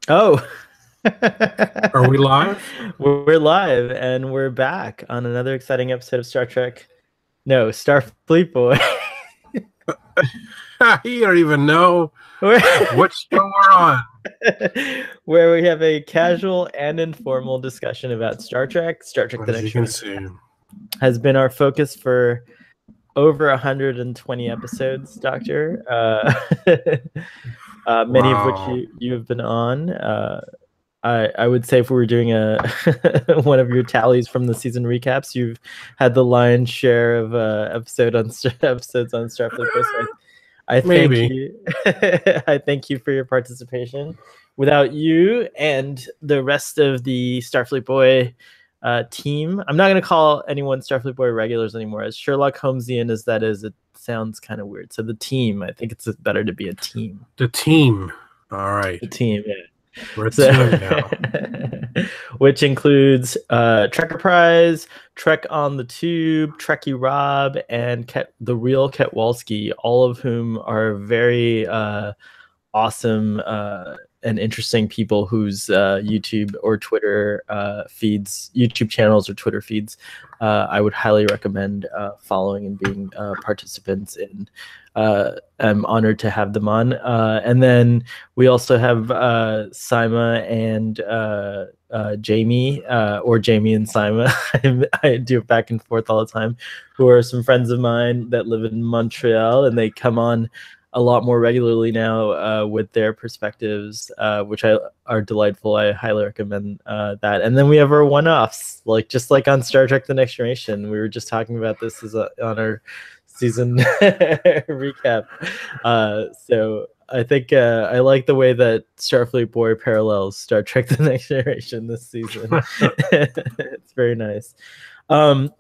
Oh, Are we live? we're live and we're back on another exciting episode of Star Trek. No, Starfleet Boy. You don't even know Where what show we're on. where we have a casual and informal discussion about Star Trek. Star Trek: The As you Next can Generation see. has been our focus for over 120 episodes, Doctor. Many of which Wow. you have been on. I would say if we were doing a one of your tallies from the season recaps, you've had the lion's share of episodes on Starfleet Boy. So I thank Maybe. you. I thank you for your participation. Without you and the rest of the Starfleet Boy team, I'm not going to call anyone Starfleet Boy regulars anymore. As Sherlock Holmesian as that is, it sounds kind of weird. So the team, I think it's better to be a team. The team. All right. The team, yeah. We're a So, team now. which includes Trekker Prize, Trek on the Tube, Trekkie Rob, and the real Ketwalski, all of whom are very awesome and interesting people whose YouTube or Twitter feeds, YouTube channels or Twitter feeds, I would highly recommend following and being participants in. I'm honored to have them on. And then we also have Sima and Jamie, or Jamie and Sima. I do it back and forth all the time, who are some friends of mine that live in Montreal, and they come on a lot more regularly now with their perspectives, which are delightful. I highly recommend that. And then we have our one-offs, just like on Star Trek: The Next Generation. We were just talking about this on our season recap. So I think I like the way that Starfleet Boy parallels Star Trek: The Next Generation this season. It's very nice. And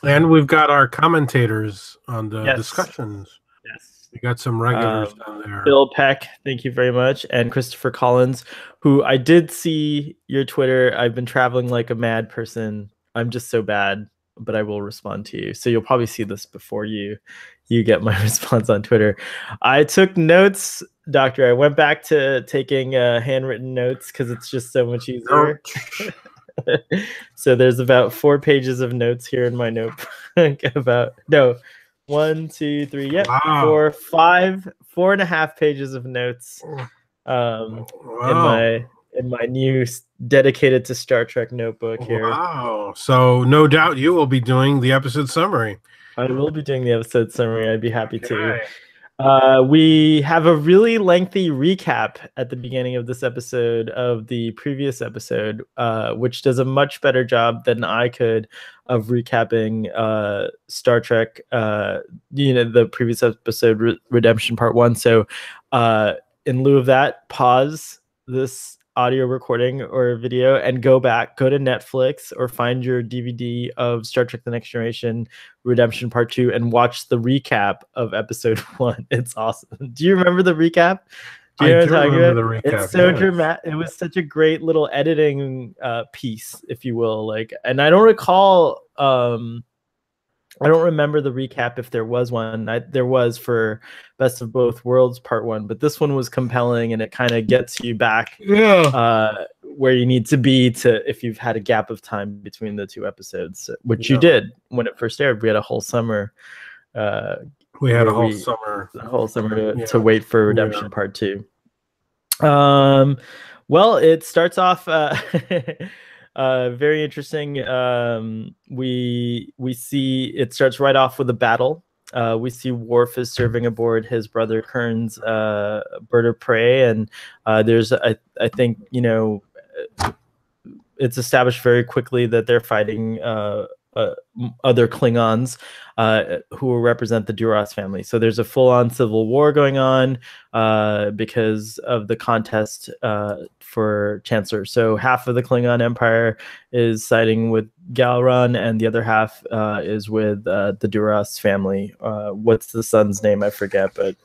we've got our commentators on the Yes. discussions. Yes. We got some regulars down there. Bill Peck, thank you very much, and Christopher Collins, who I did see your Twitter. I've been traveling like a mad person. I'm just so bad, but I will respond to you. So you'll probably see this before you get my response on Twitter. I took notes, Doctor. I went back to taking handwritten notes because it's just so much easier. So there's about 4 pages of notes here in my notebook. One, two, three, Wow. 4.5 pages of notes Wow. in my new dedicated to Star Trek notebook here. Wow. So no doubt you will be doing the episode summary. I will be doing the episode summary. I'd be happy to. We have a really lengthy recap at the beginning of this episode of the previous episode, which does a much better job than I could of recapping Star Trek, the previous episode, Redemption Part 1. So in lieu of that, pause this audio recording or video and go to Netflix or find your DVD of Star Trek: The Next Generation Redemption Part 2 and watch the recap of episode 1. It's awesome. Do you remember the recap? I do remember the recap. It's so dramatic. It was such a great little editing piece, if you will. And I don't recall I don't remember the recap if there was one. There was for Best of Both Worlds Part 1, but this one was compelling and it kind of gets you back where you need to be if you've had a gap of time between the two episodes, which you did when it first aired. We had a whole summer. We had a whole summer to wait for Redemption Part 2. Well, it starts off very interesting. We see it starts right off with a battle. We see Worf is serving aboard his brother Kern's bird of prey, and there's I think it's established very quickly that they're fighting other Klingons who will represent the Duras family. So there's a full-on civil war going on because of the contest for Chancellor. So half of the Klingon Empire is siding with Galron, and the other half is with the Duras family. What's the son's name? I forget, but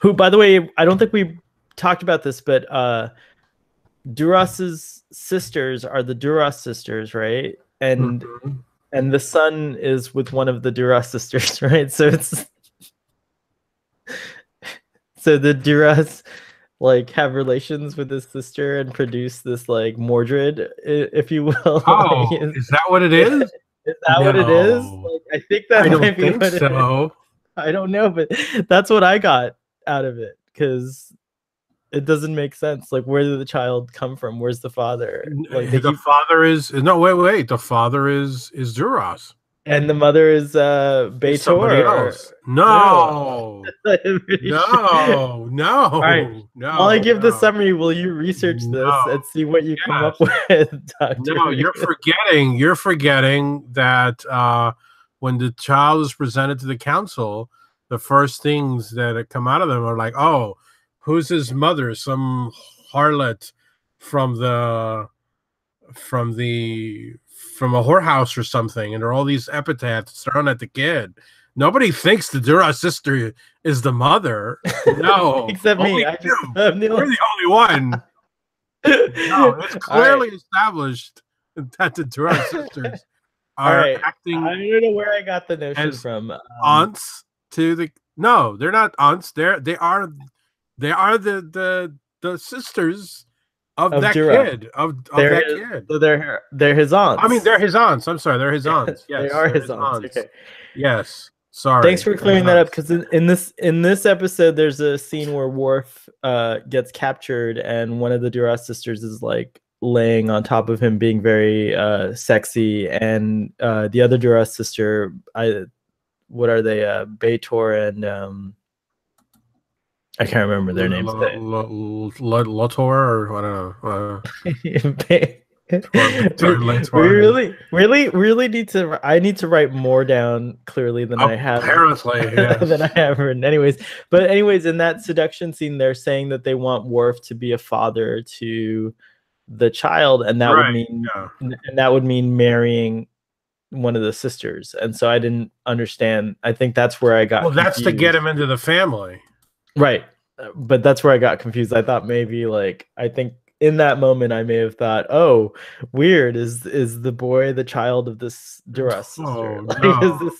who, by the way, I don't think we talked about this, but Duras's sisters are the Duras sisters, right? And and the son is with one of the Duras sisters, right? So the Duras like have relations with his sister and produce this like Mordred, if you will. Oh, is that what it is? Is that what it is? No, Like, I think that I don't might be think what it is. so. I don't know, but that's what I got out of it because it doesn't make sense. Like, where did the child come from? Where's the father? Like, they The keep, father is no, wait. The father is Duras. and the mother is It's Beitor. somebody else. No, No, I'm pretty sure. no, All right. no, While I no, give the no, summary, will you research this no. and see what you come up Yes. with, Doctor? No, you're forgetting that when the child is presented to the council, the first things that come out of them are like, "Oh, who's his mother? Some harlot from the from the from a whorehouse or something." And there are all these epithets thrown at the kid. Nobody thinks the Duras sister is the mother. No, Except me. only I just you. I'm the You're only. the only one. No, it's All right. clearly established that the Duras sisters All are right. I acting don't know where I got the notion as from. aunts to the. No, they're not aunts. They are the sisters of Of that Jura. kid of They're that his, kid. so they're his I mean, aunts. they're his aunts. I'm sorry, they're his aunts. They Yes, are they're his his aunts. aunts. Okay. Yes, Thanks sorry, for they're his clearing that up aunts. because in this episode there's a scene where Worf gets captured and one of the Duras sisters is like laying on top of him being very sexy and the other Duras sister what are they Beitor and I can't remember their names. Lotor or I don't know. We Lator. really need to. I need to write more down clearly than I have Apparently, than I yes. have written. Anyways, in that seduction scene, they're saying that they want Worf to be a father to the child, and that would Right. mean Yeah. marrying one of the sisters. And so I didn't understand. I think that's where I got Well, that's to get confused. him into the family. Right. But that's where I got confused. I thought maybe like I think in that moment I may have thought, "Oh, weird. Is the boy the child of this Duras sister? Oh Like no!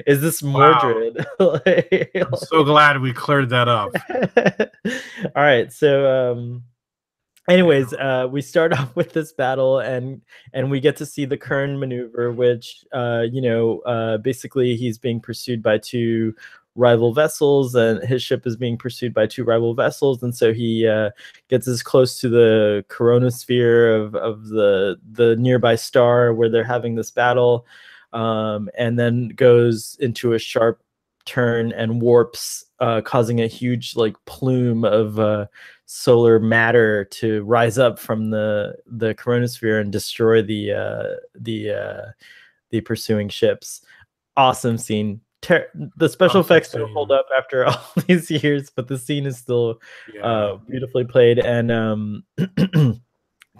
is this Wow. Mordred?" Like, I'm so glad we cleared that up. all right. So anyways, we start off with this battle and we get to see the Kern maneuver, which basically he's being pursued by two rival vessels and his ship is being pursued by two rival vessels, and so he gets as close to the coronasphere of the nearby star where they're having this battle, and then goes into a sharp turn and warps, causing a huge like plume of solar matter to rise up from the coronasphere and destroy the pursuing ships. Awesome scene. The special Awesome effects don't hold scene. up after all these years, but the scene is still Yeah. beautifully played, and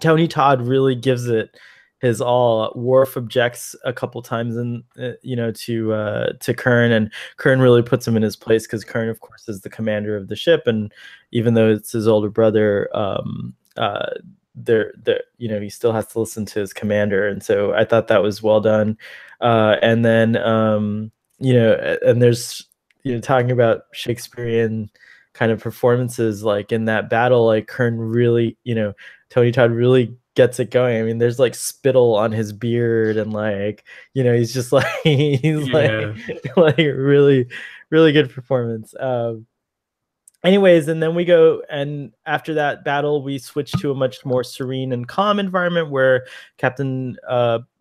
Tony Todd really gives it his all. Worf objects a couple times, and to Kern, and Kern really puts him in his place because Kern, of course, is the commander of the ship, and even though it's his older brother, he still has to listen to his commander, and so I thought that was well done. And then and there's talking about Shakespearean kind of performances, like in that battle, like Kern really, Tony Todd really gets it going. I mean, there's like spittle on his beard, and like, he's just like he's Yeah. like really, really good performance. Anyways, and then we go, and after that battle, we switch to a much more serene and calm environment where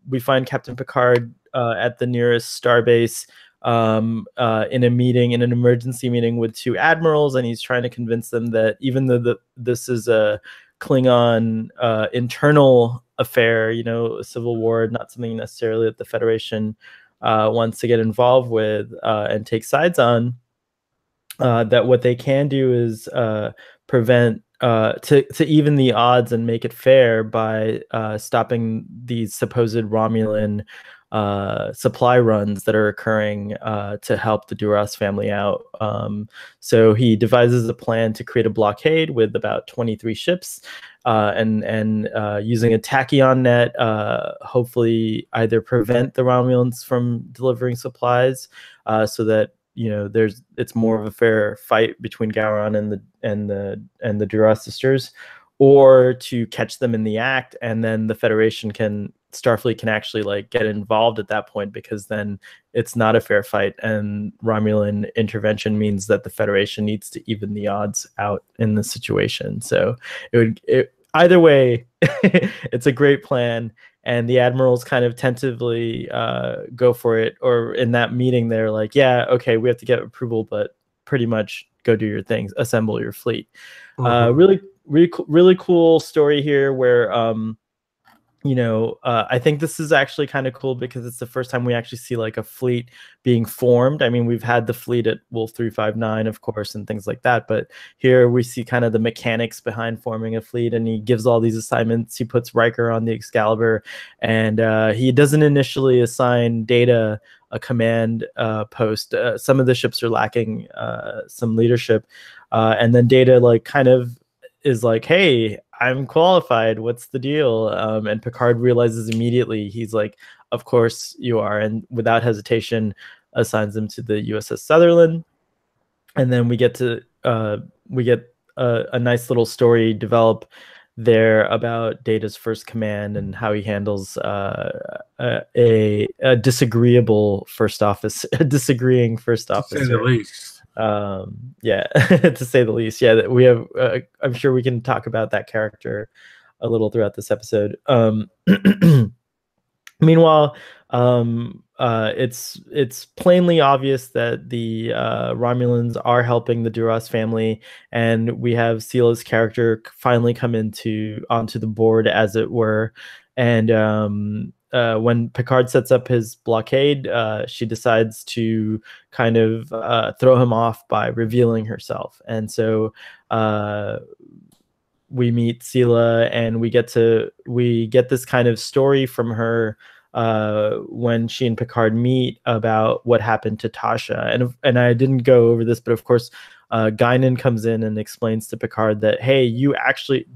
we find Captain Picard at the nearest starbase, in an emergency meeting with two admirals, and he's trying to convince them that even though this is a Klingon internal affair, a civil war, not something necessarily that the Federation wants to get involved with and take sides on, that what they can do is prevent to even the odds and make it fair by stopping these supposed Romulan supply runs that are occurring to help the Duras family out. So he devises a plan to create a blockade with about 23 ships, and using a tachyon net, hopefully either prevent the Romulans from delivering supplies, so that it's more of a fair fight between Gowron and the Duras sisters, or to catch them in the act, and then the Starfleet can actually like get involved at that point, because then it's not a fair fight, and Romulan intervention means that the Federation needs to even the odds out in the situation. So either way, it's a great plan, and the admirals kind of tentatively go for it. Or in that meeting, they're like, "Yeah, okay, we have to get approval, but pretty much go do your things, assemble your fleet." Really cool story here, where I think this is actually kind of cool, because it's the first time we actually see like a fleet being formed. I mean, we've had the fleet at Wolf 359, of course, and things like that, but here we see kind of the mechanics behind forming a fleet, and he gives all these assignments. He puts Riker on the Excalibur, and he doesn't initially assign Data a command post. Some of the ships are lacking some leadership, and then Data like kind of is like, "Hey, I'm qualified. What's the deal?" And Picard realizes immediately. He's like, "Of course you are," and without hesitation assigns him to the USS Sutherland. And then we get a nice little story develop there about Data's first command and how he handles a disagreeable first office, a disagreeing first officer. To say the least. Yeah, to say the least. Yeah, we have. I'm sure we can talk about that character a little throughout this episode. Meanwhile, it's plainly obvious that the Romulans are helping the Duras family, and we have Sila's character finally come onto the board, as it were. And when Picard sets up his blockade, she decides to kind of throw him off by revealing herself. And so we meet Sila, and we get this kind of story from her when she and Picard meet about what happened to Tasha. And I didn't go over this, but of course, Guinan comes in and explains to Picard that, hey,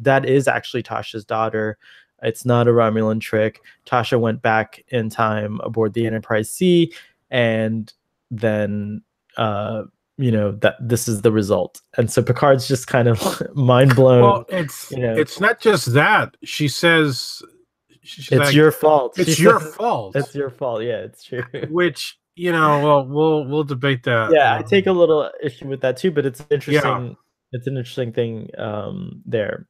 that is actually Tasha's daughter. It's not a Romulan trick. Tasha went back in time aboard the Enterprise C, and then that this is the result. And so Picard's just kind of mind blown. Well, it's not just that. She says it's like, your fault. It's your fault. It's your fault. Yeah, it's true. Which, well, we'll debate that. Yeah, I take a little issue with that too, but it's interesting. Yeah. It's an interesting thing there.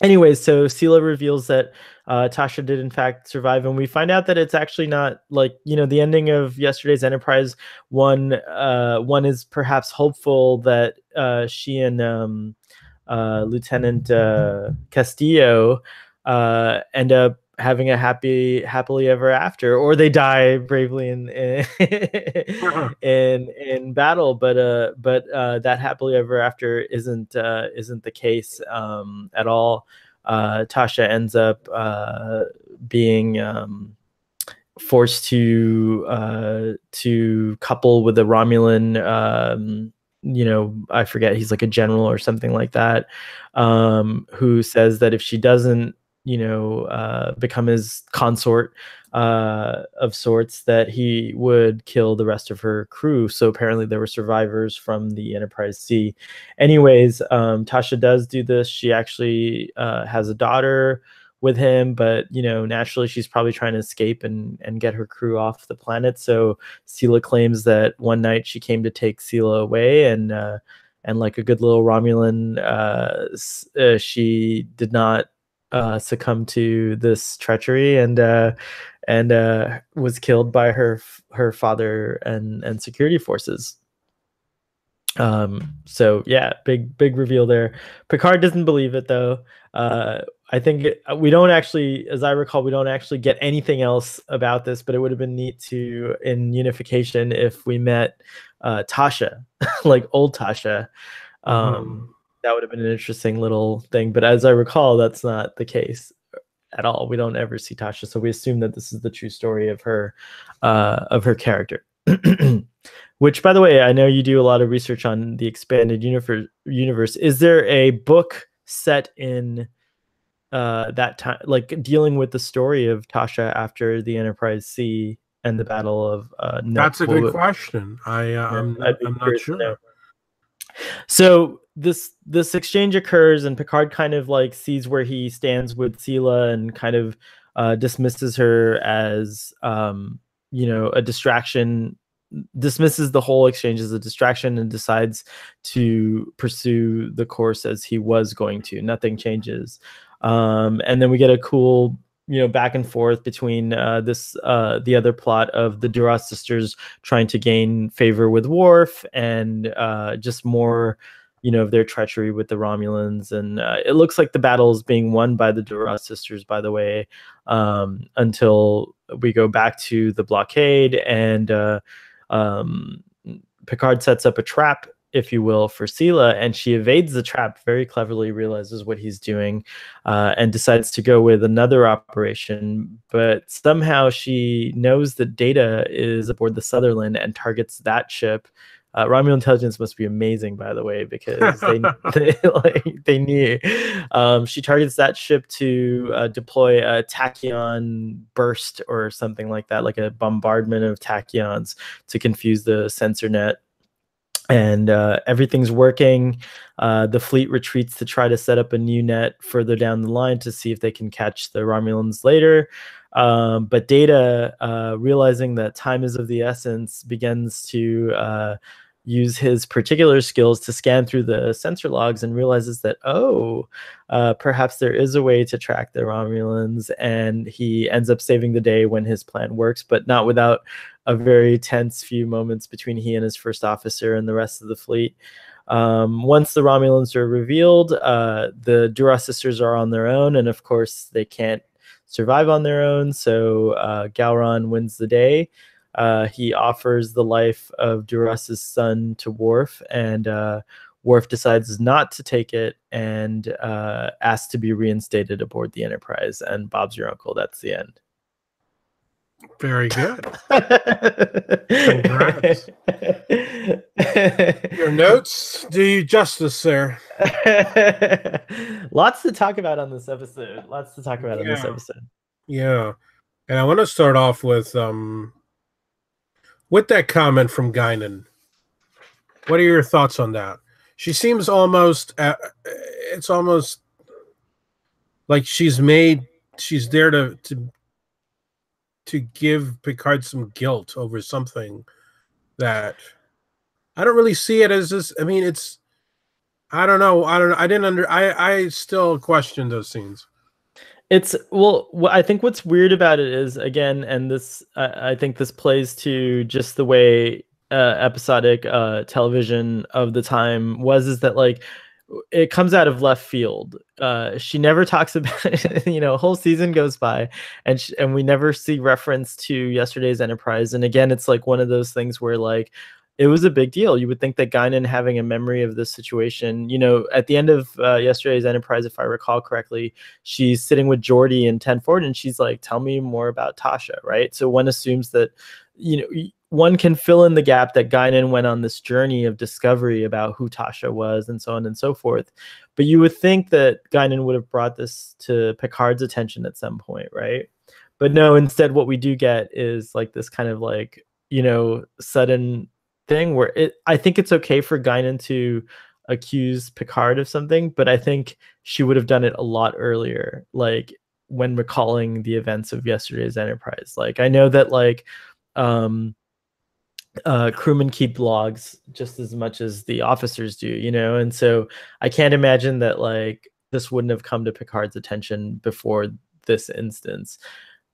Anyways, so Sila reveals that Tasha did in fact survive, and we find out that it's actually not like, the ending of yesterday's Enterprise. One is perhaps hopeful that she and Lieutenant Castillo end up having a happily ever after, or they die bravely in battle. But that happily ever after isn't the case at all. Tasha ends up being forced to couple with a Romulan. I forget, he's like a general or something like that, who says that if she doesn't become his consort of sorts, that he would kill the rest of her crew. So apparently there were survivors from the Enterprise C. Anyways, Tasha does do this. She actually has a daughter with him, but naturally she's probably trying to escape and get her crew off the planet. So Sila claims that one night she came to take Sila away, and like a good little Romulan, she did not succumb to this treachery, and was killed by her father and security forces. So yeah, big reveal there. Picard doesn't believe it though. I think we don't actually, as I recall, we don't actually get anything else about this, but it would have been neat in Unification, if we met Tasha, like old Tasha. That would have been an interesting little thing. But as I recall, that's not the case at all. We don't ever see Tasha, so we assume that this is the true story of her character. Which, by the way, I know you do a lot of research on the expanded universe. Is there a book set in that time, like dealing with the story of Tasha after the Enterprise C and the Battle of no. That's a good question. I'd be I'm not curious to know. sure. So this exchange occurs, and Picard kind of like sees where he stands with Sela, and kind of dismisses her as a distraction, dismisses the whole exchange as a distraction, and decides to pursue the course as he was going to. Nothing changes. And then we get a cool back and forth between the other plot of the Duras sisters trying to gain favor with Worf, and just more of their treachery with the Romulans. And it looks like the battle is being won by the Duras sisters, by the way, until we go back to the blockade, and Picard sets up a trap, if you will, for Sela, and she evades the trap very cleverly, realizes what he's doing, and decides to go with another operation. But somehow she knows that Data is aboard the Sutherland and targets that ship. Romulan intelligence must be amazing, by the way, because they knew. She targets that ship to deploy a tachyon burst or something like that, like a bombardment of tachyons to confuse the sensor net. And everything's working. The fleet retreats to try to set up a new net further down the line to see if they can catch the Romulans later. But Data, realizing that time is of the essence, begins to use his particular skills to scan through the sensor logs, and realizes that, perhaps there is a way to track the Romulans, and he ends up saving the day when his plan works, but not without a very tense few moments between he and his first officer and the rest of the fleet. Once the Romulans are revealed, the Duras sisters are on their own, and of course they can't survive on their own, so Gowron wins the day. He offers the life of Duras's son to Worf, and Worf decides not to take it, and asks to be reinstated aboard the Enterprise. And Bob's your uncle. That's the end. Very good. Congrats. Your notes do you justice, sir. Lots to talk about on this episode. Yeah. And I want to start off with that comment from Guinan. What are your thoughts on that? She seems almost it's almost like she's there to give Picard some guilt over something that I don't really see it as this. I mean, it's, I don't know. I still question those scenes. It's, well, I think what's weird about it is, again, and this, I think this plays to just the way episodic television of the time was, is that like it comes out of left field. She never talks about it, a whole season goes by, and we never see reference to Yesterday's Enterprise. And again, it's like one of those things where like it was a big deal. You would think that Guinan having a memory of this situation, at the end of Yesterday's Enterprise, if I recall correctly, she's sitting with Geordi and Tenford, and she's like, tell me more about Tasha, right? So one assumes that, one can fill in the gap that Guinan went on this journey of discovery about who Tasha was, and so on and so forth. But you would think that Guinan would have brought this to Picard's attention at some point, right? But no, instead what we do get is like this kind of like, sudden thing where I think it's okay for Guinan to accuse Picard of something, but I think she would have done it a lot earlier, like when recalling the events of Yesterday's Enterprise. Like I know that like crewmen keep logs just as much as the officers do, and so I can't imagine that like this wouldn't have come to Picard's attention before this instance.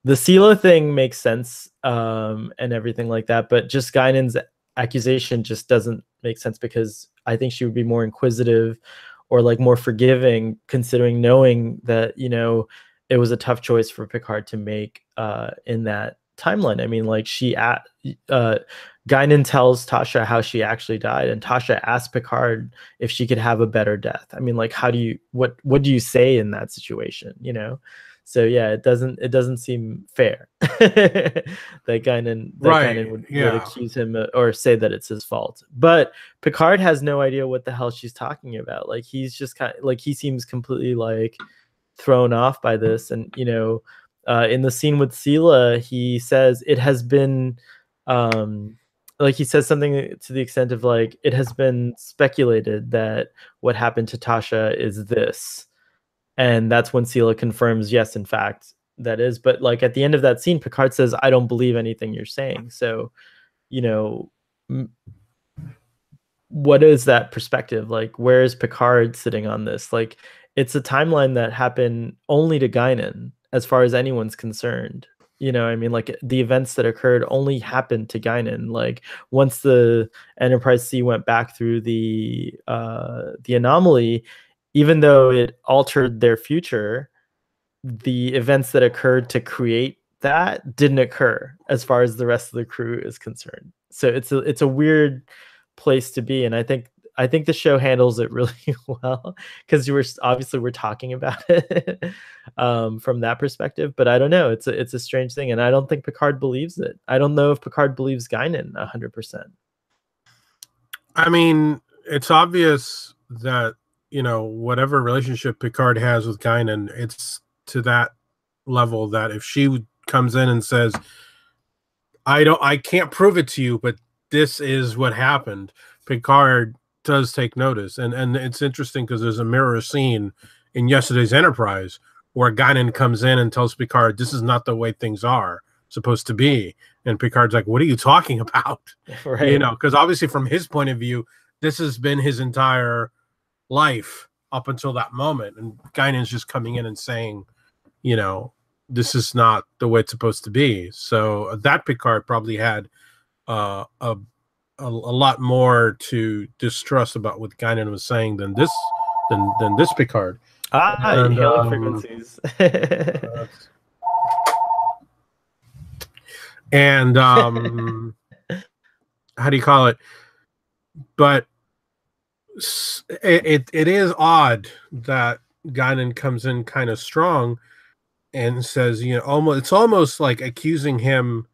The Sela thing makes sense, and everything like that, but just Guinan's accusation just doesn't make sense, because I think she would be more inquisitive or like more forgiving, considering knowing that it was a tough choice for Picard to make in that timeline. I mean, like Guinan tells Tasha how she actually died, and Tasha asked Picard if she could have a better death. I mean, like, what do you say in that situation, So yeah, it doesn't seem fair that Guinan would accuse him or say that it's his fault. But Picard has no idea what the hell she's talking about. Like he's just kind of like, he seems completely like thrown off by this, and in the scene with Sela, he says it has been, like he says something to the extent of like, it has been speculated that what happened to Tasha is this. And that's when Sela confirms, yes, in fact, that is. But like at the end of that scene, Picard says, I don't believe anything you're saying. So, you know, what is that perspective? Like, where is Picard sitting on this? Like, it's a timeline that happened only to Guinan, as far as anyone's concerned. You know, I mean, like the events that occurred only happened to Guinan. Like once the Enterprise C went back through the anomaly, even though it altered their future, the events that occurred to create that didn't occur as far as the rest of the crew is concerned. So it's a weird place to be, and I think the show handles it really well, because we're talking about it from that perspective. But I don't know, it's a strange thing, and I don't think Picard believes it. I don't know if Picard believes Guinan 100%. I mean, it's obvious that, you know, whatever relationship Picard has with Guinan, it's to that level that if she comes in and says, I can't prove it to you, but this is what happened, Picard does take notice. And it's interesting because there's a mirror scene in yesterday's Enterprise where Guinan comes in and tells Picard, this is not the way things are supposed to be. And Picard's like, what are you talking about? Right. You know, because obviously from his point of view, this has been his entire life up until that moment. And Guinan's just coming in and saying, you know, this is not the way it's supposed to be. So that Picard probably had a lot more to distrust about what Guinan was saying than this Picard. And, hailing frequencies. and how do you call it? But it is odd that Guinan comes in kind of strong and says, you know, it's almost like accusing him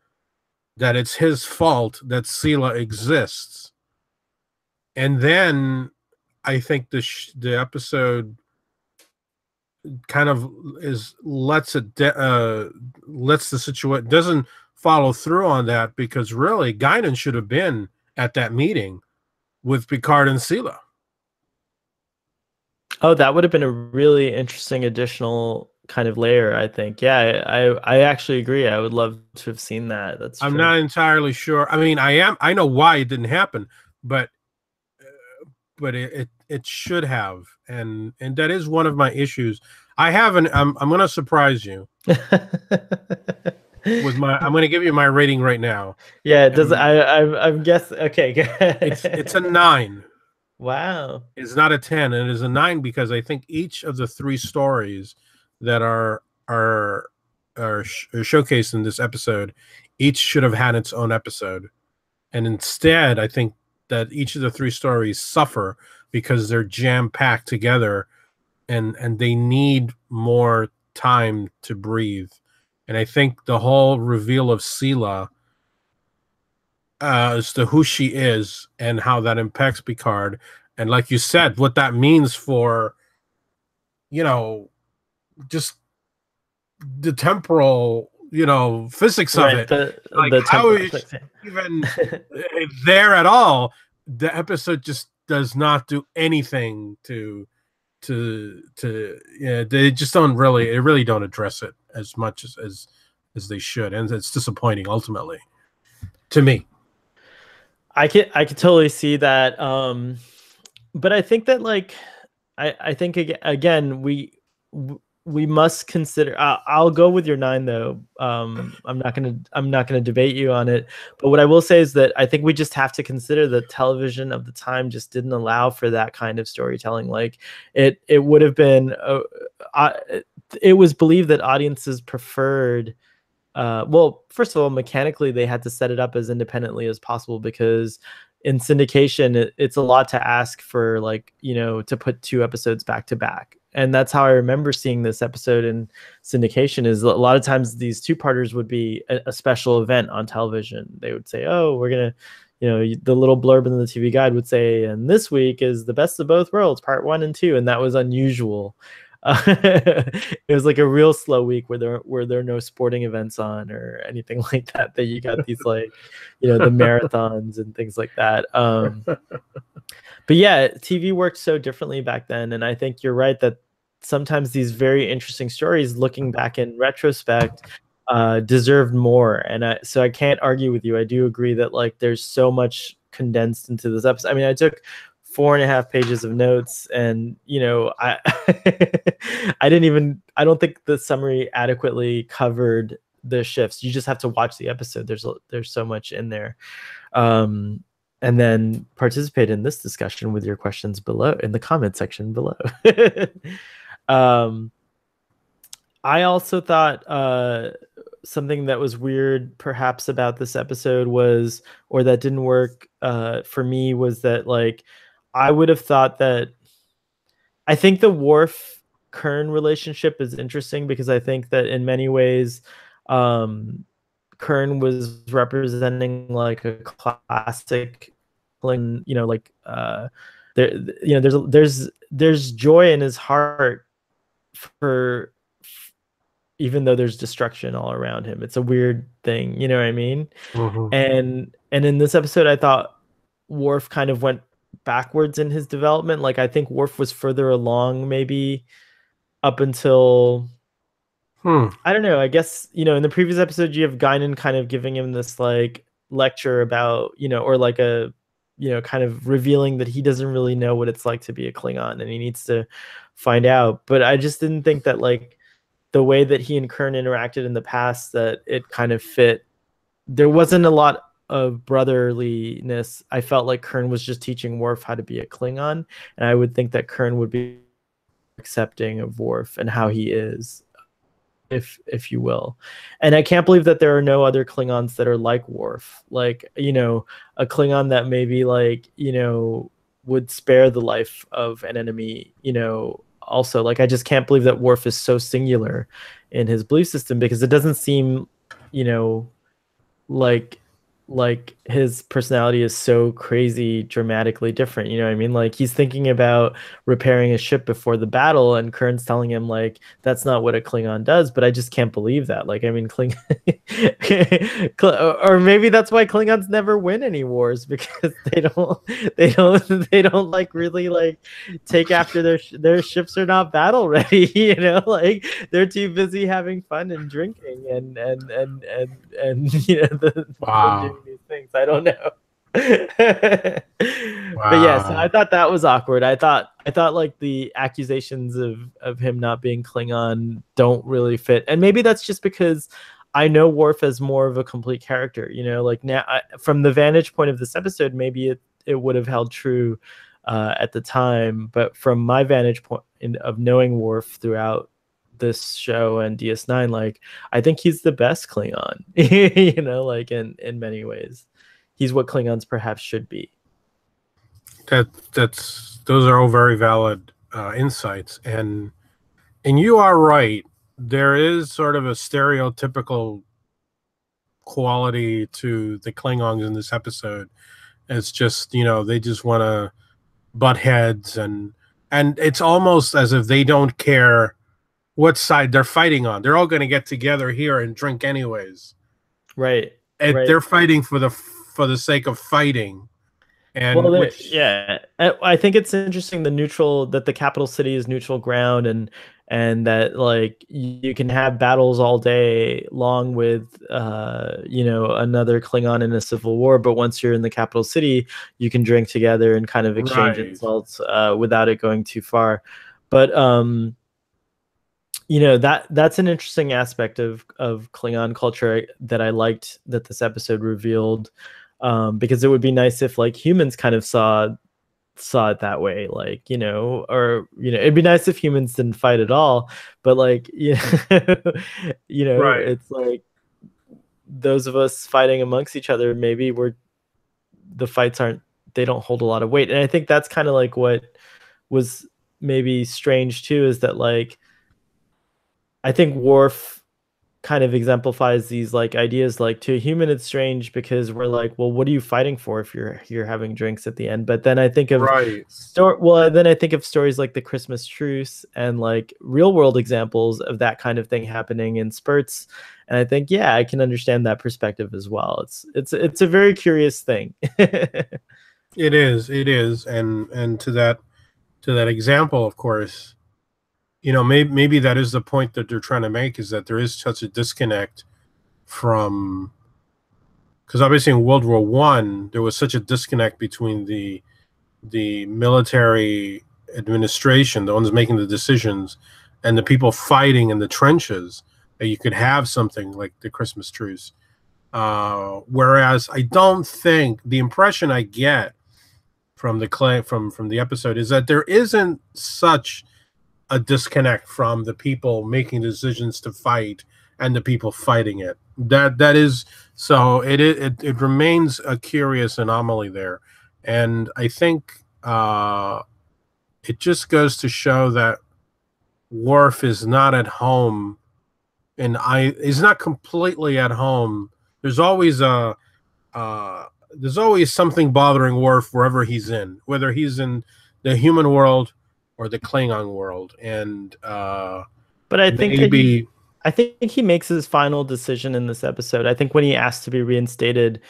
that it's his fault that Sela exists. And then I think the episode kind of lets the situation, doesn't follow through on that, because really Guinan should have been at that meeting with Picard and Sela. Oh, that would have been a really interesting additional kind of layer, I think. Yeah, I actually agree. I would love to have seen that. I'm true. Not entirely sure. I mean, I know why it didn't happen, but it should have, and that is one of my issues. I'm going to surprise you with I'm going to give you my rating right now. Yeah, it does. I'm guessing. Okay, it's a 9. Wow. It's not a 10, and it is a 9 because I think each of the 3 stories that are showcased in this episode, each should have had its own episode. And instead, I think that each of the 3 stories suffer because they're jam-packed together, and they need more time to breathe. And I think the whole reveal of Sela as to who she is and how that impacts Picard, and like you said, what that means for, you know, just the temporal, you know, physics of it. Like how is even there at all? The episode just does not do anything to they just don't really don't address it as much as they should, and it's disappointing ultimately to me. I could totally see that, but I think that, like, I think again we must consider. I'll go with your 9 though. I'm not gonna debate you on it. But what I will say is that I think we just have to consider that television of the time just didn't allow for that kind of storytelling. Like it would have been. It was believed that audiences preferred. Well, first of all, mechanically they had to set it up as independently as possible, because in syndication it's a lot to ask for, like, you know, to put 2 episodes back to back. And that's how I remember seeing this episode in syndication, is a lot of times these 2-parters would be a special event on television. They would say, oh, we're gonna, you know, the little blurb in the TV guide would say, and this week is the best of both worlds, part 1 and 2, and that was unusual. It was like a real slow week where there are no sporting events on or anything like that. That you got these like, the marathons and things like that. But yeah, TV worked so differently back then, and I think you're right that sometimes these very interesting stories, looking back in retrospect, deserved more. And so I can't argue with you. I do agree that like there's so much condensed into this episode. I mean, I took 4.5 pages of notes, and I I don't think the summary adequately covered the shifts. You just have to watch the episode. There's so much in there. And then participate in this discussion with your questions below in the comment section below. I also thought something that was weird perhaps about this episode was, or that didn't work for me, was that like I would have thought that, I think the Worf Kern relationship is interesting because I think that in many ways Kern was representing like a classic, like there, there's joy in his heart for, even though there's destruction all around him. It's a weird thing, you know what I mean? Mhm. And in this episode, I thought Worf kind of went backwards in his development. Like I think Worf was further along, maybe up until, Hmm. I don't know. I guess, in the previous episode, you have Guinan kind of giving him this like lecture about, or like a, kind of revealing that he doesn't really know what it's like to be a Klingon and he needs to find out. But I just didn't think that like the way that he and Kern interacted in the past, that it kind of fit. There wasn't a lot of brotherliness. I felt like Kern was just teaching Worf how to be a Klingon. And I would think that Kern would be accepting of Worf and how he is, if you will. And I can't believe that there are no other Klingons that are like Worf. Like, a Klingon that maybe like, would spare the life of an enemy, also. Like I just can't believe that Worf is so singular in his belief system, because it doesn't seem, like his personality is so crazy dramatically different. You know what I mean? Like he's thinking about repairing a ship before the battle, and Kern's telling him like that's not what a Klingon does. But I just can't believe that. Like I mean, or maybe that's why Klingons never win any wars, because they don't like really like take after their ships are not battle ready. Like they're too busy having fun and drinking and than Wow. doing these things. I don't know. But yeah, so I Wow. thought that was awkward. I thought like the accusations of him not being Klingon don't really fit. And maybe that's just because I know Worf as more of a complete character, like now from the vantage point of this episode, maybe it would have held true at the time, but from my vantage point of knowing Worf throughout this show and DS9, like I think he's the best Klingon, like in many ways. He's what Klingons perhaps should be. Those are all very valid insights, and you are right. There is sort of a stereotypical quality to the Klingons in this episode. It's just they just want to butt heads, and it's almost as if they don't care what side they're fighting on. They're all going to get together here and drink anyways. Right. They're fighting for the sake of fighting, and Well, which yeah, I think it's interesting that the capital city is neutral ground, and that like you can have battles all day long with another Klingon in a civil war, but once you're in the capital city, you can drink together and kind of exchange right. insults without it going too far. But that's an interesting aspect of Klingon culture that I liked that this episode revealed, because it would be nice if like humans kind of saw it that way, like or it'd be nice if humans didn't fight at all, but like Right. it's like those of us fighting amongst each other, maybe the fights they don't hold a lot of weight. And I think that's kind of like what was maybe strange too, is that like I think Worf kind of exemplifies these like ideas like to a human it's strange because we're like, well, what are you fighting for if you're having drinks at the end? But then I think of Right. then I think of stories like the Christmas truce and like real world examples of that kind of thing happening in spurts. And I think, yeah, I can understand that perspective as well. It's a very curious thing. It is, and to that example, of course, maybe that is the point that they're trying to make, is that there is such a disconnect from, because obviously in World War One there was such a disconnect between the military administration, the ones making the decisions, and the people fighting in the trenches, that you could have something like the Christmas truce. Whereas I don't think, the impression I get from the episode is that there isn't such a disconnect from the people making decisions to fight and the people fighting it. That is, so it remains a curious anomaly there, and I think it just goes to show that Worf is not at home, and is not completely at home. There's always there's always something bothering Worf wherever he's in, whether he's in the human world or the Klingon world, and But I think that maybe I think he makes his final decision in this episode. I think when he asked to be reinstated,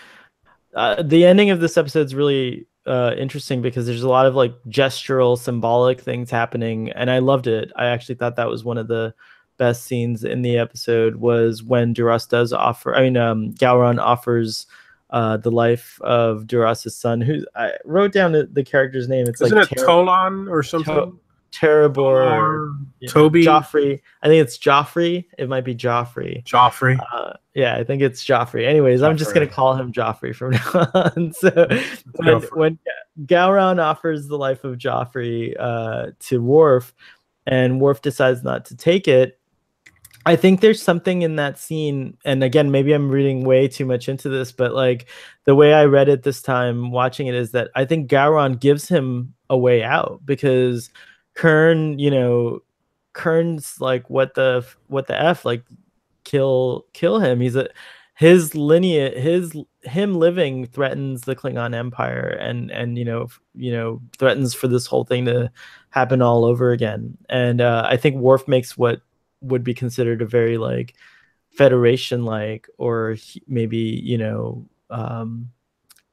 the ending of this episode is really interesting because there's a lot of like gestural, symbolic things happening, and I loved it. I actually thought that was one of the best scenes in the episode, was when Duras does offer. I mean, Gowron offers the life of Duras's son, who I wrote down the character's name. It's isn't like it Tolan or something? Terebor, Or Toby? Joffrey. I think it's Joffrey. It might be Joffrey. Joffrey. Yeah, I think it's Joffrey. Anyways, I'm just gonna call him Joffrey from now on. So when Gowron offers the life of Joffrey to Worf, and Worf decides not to take it, I think there's something in that scene, and again, maybe I'm reading way too much into this, but like the way I read it this time watching it is that I think Gowron gives him a way out, because Kern's like, what the F, like kill him. His lineage, him living threatens the Klingon Empire, and threatens for this whole thing to happen all over again. And I think Worf makes what would be considered a very like Federation like, or maybe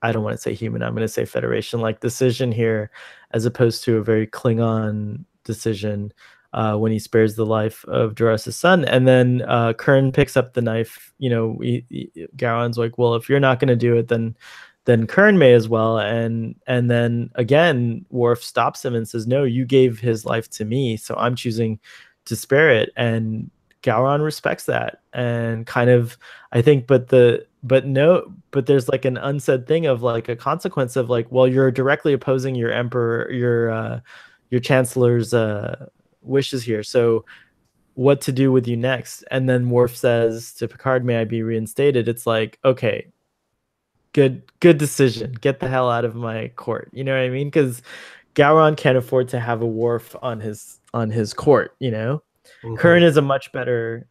I don't want to say human, I'm going to say Federation like decision here, as opposed to a very Klingon decision when he spares the life of Duras' son. And then Kern picks up the knife. Gowron's like, well, if you're not going to do it, then Kern may as well. And then again, Worf stops him and says, no, you gave his life to me, so I'm choosing to spare it. And Gowron respects that, and kind of, I think, but there's like an unsaid thing of like a consequence of like, well, you're directly opposing your emperor, your chancellor's wishes here, so what to do with you next? And then Worf says to Picard, may I be reinstated? It's like, okay, good decision, get the hell out of my court, you know what I mean? Because Gowron can't afford to have a Worf on his court. Mm-hmm. Kern is a much better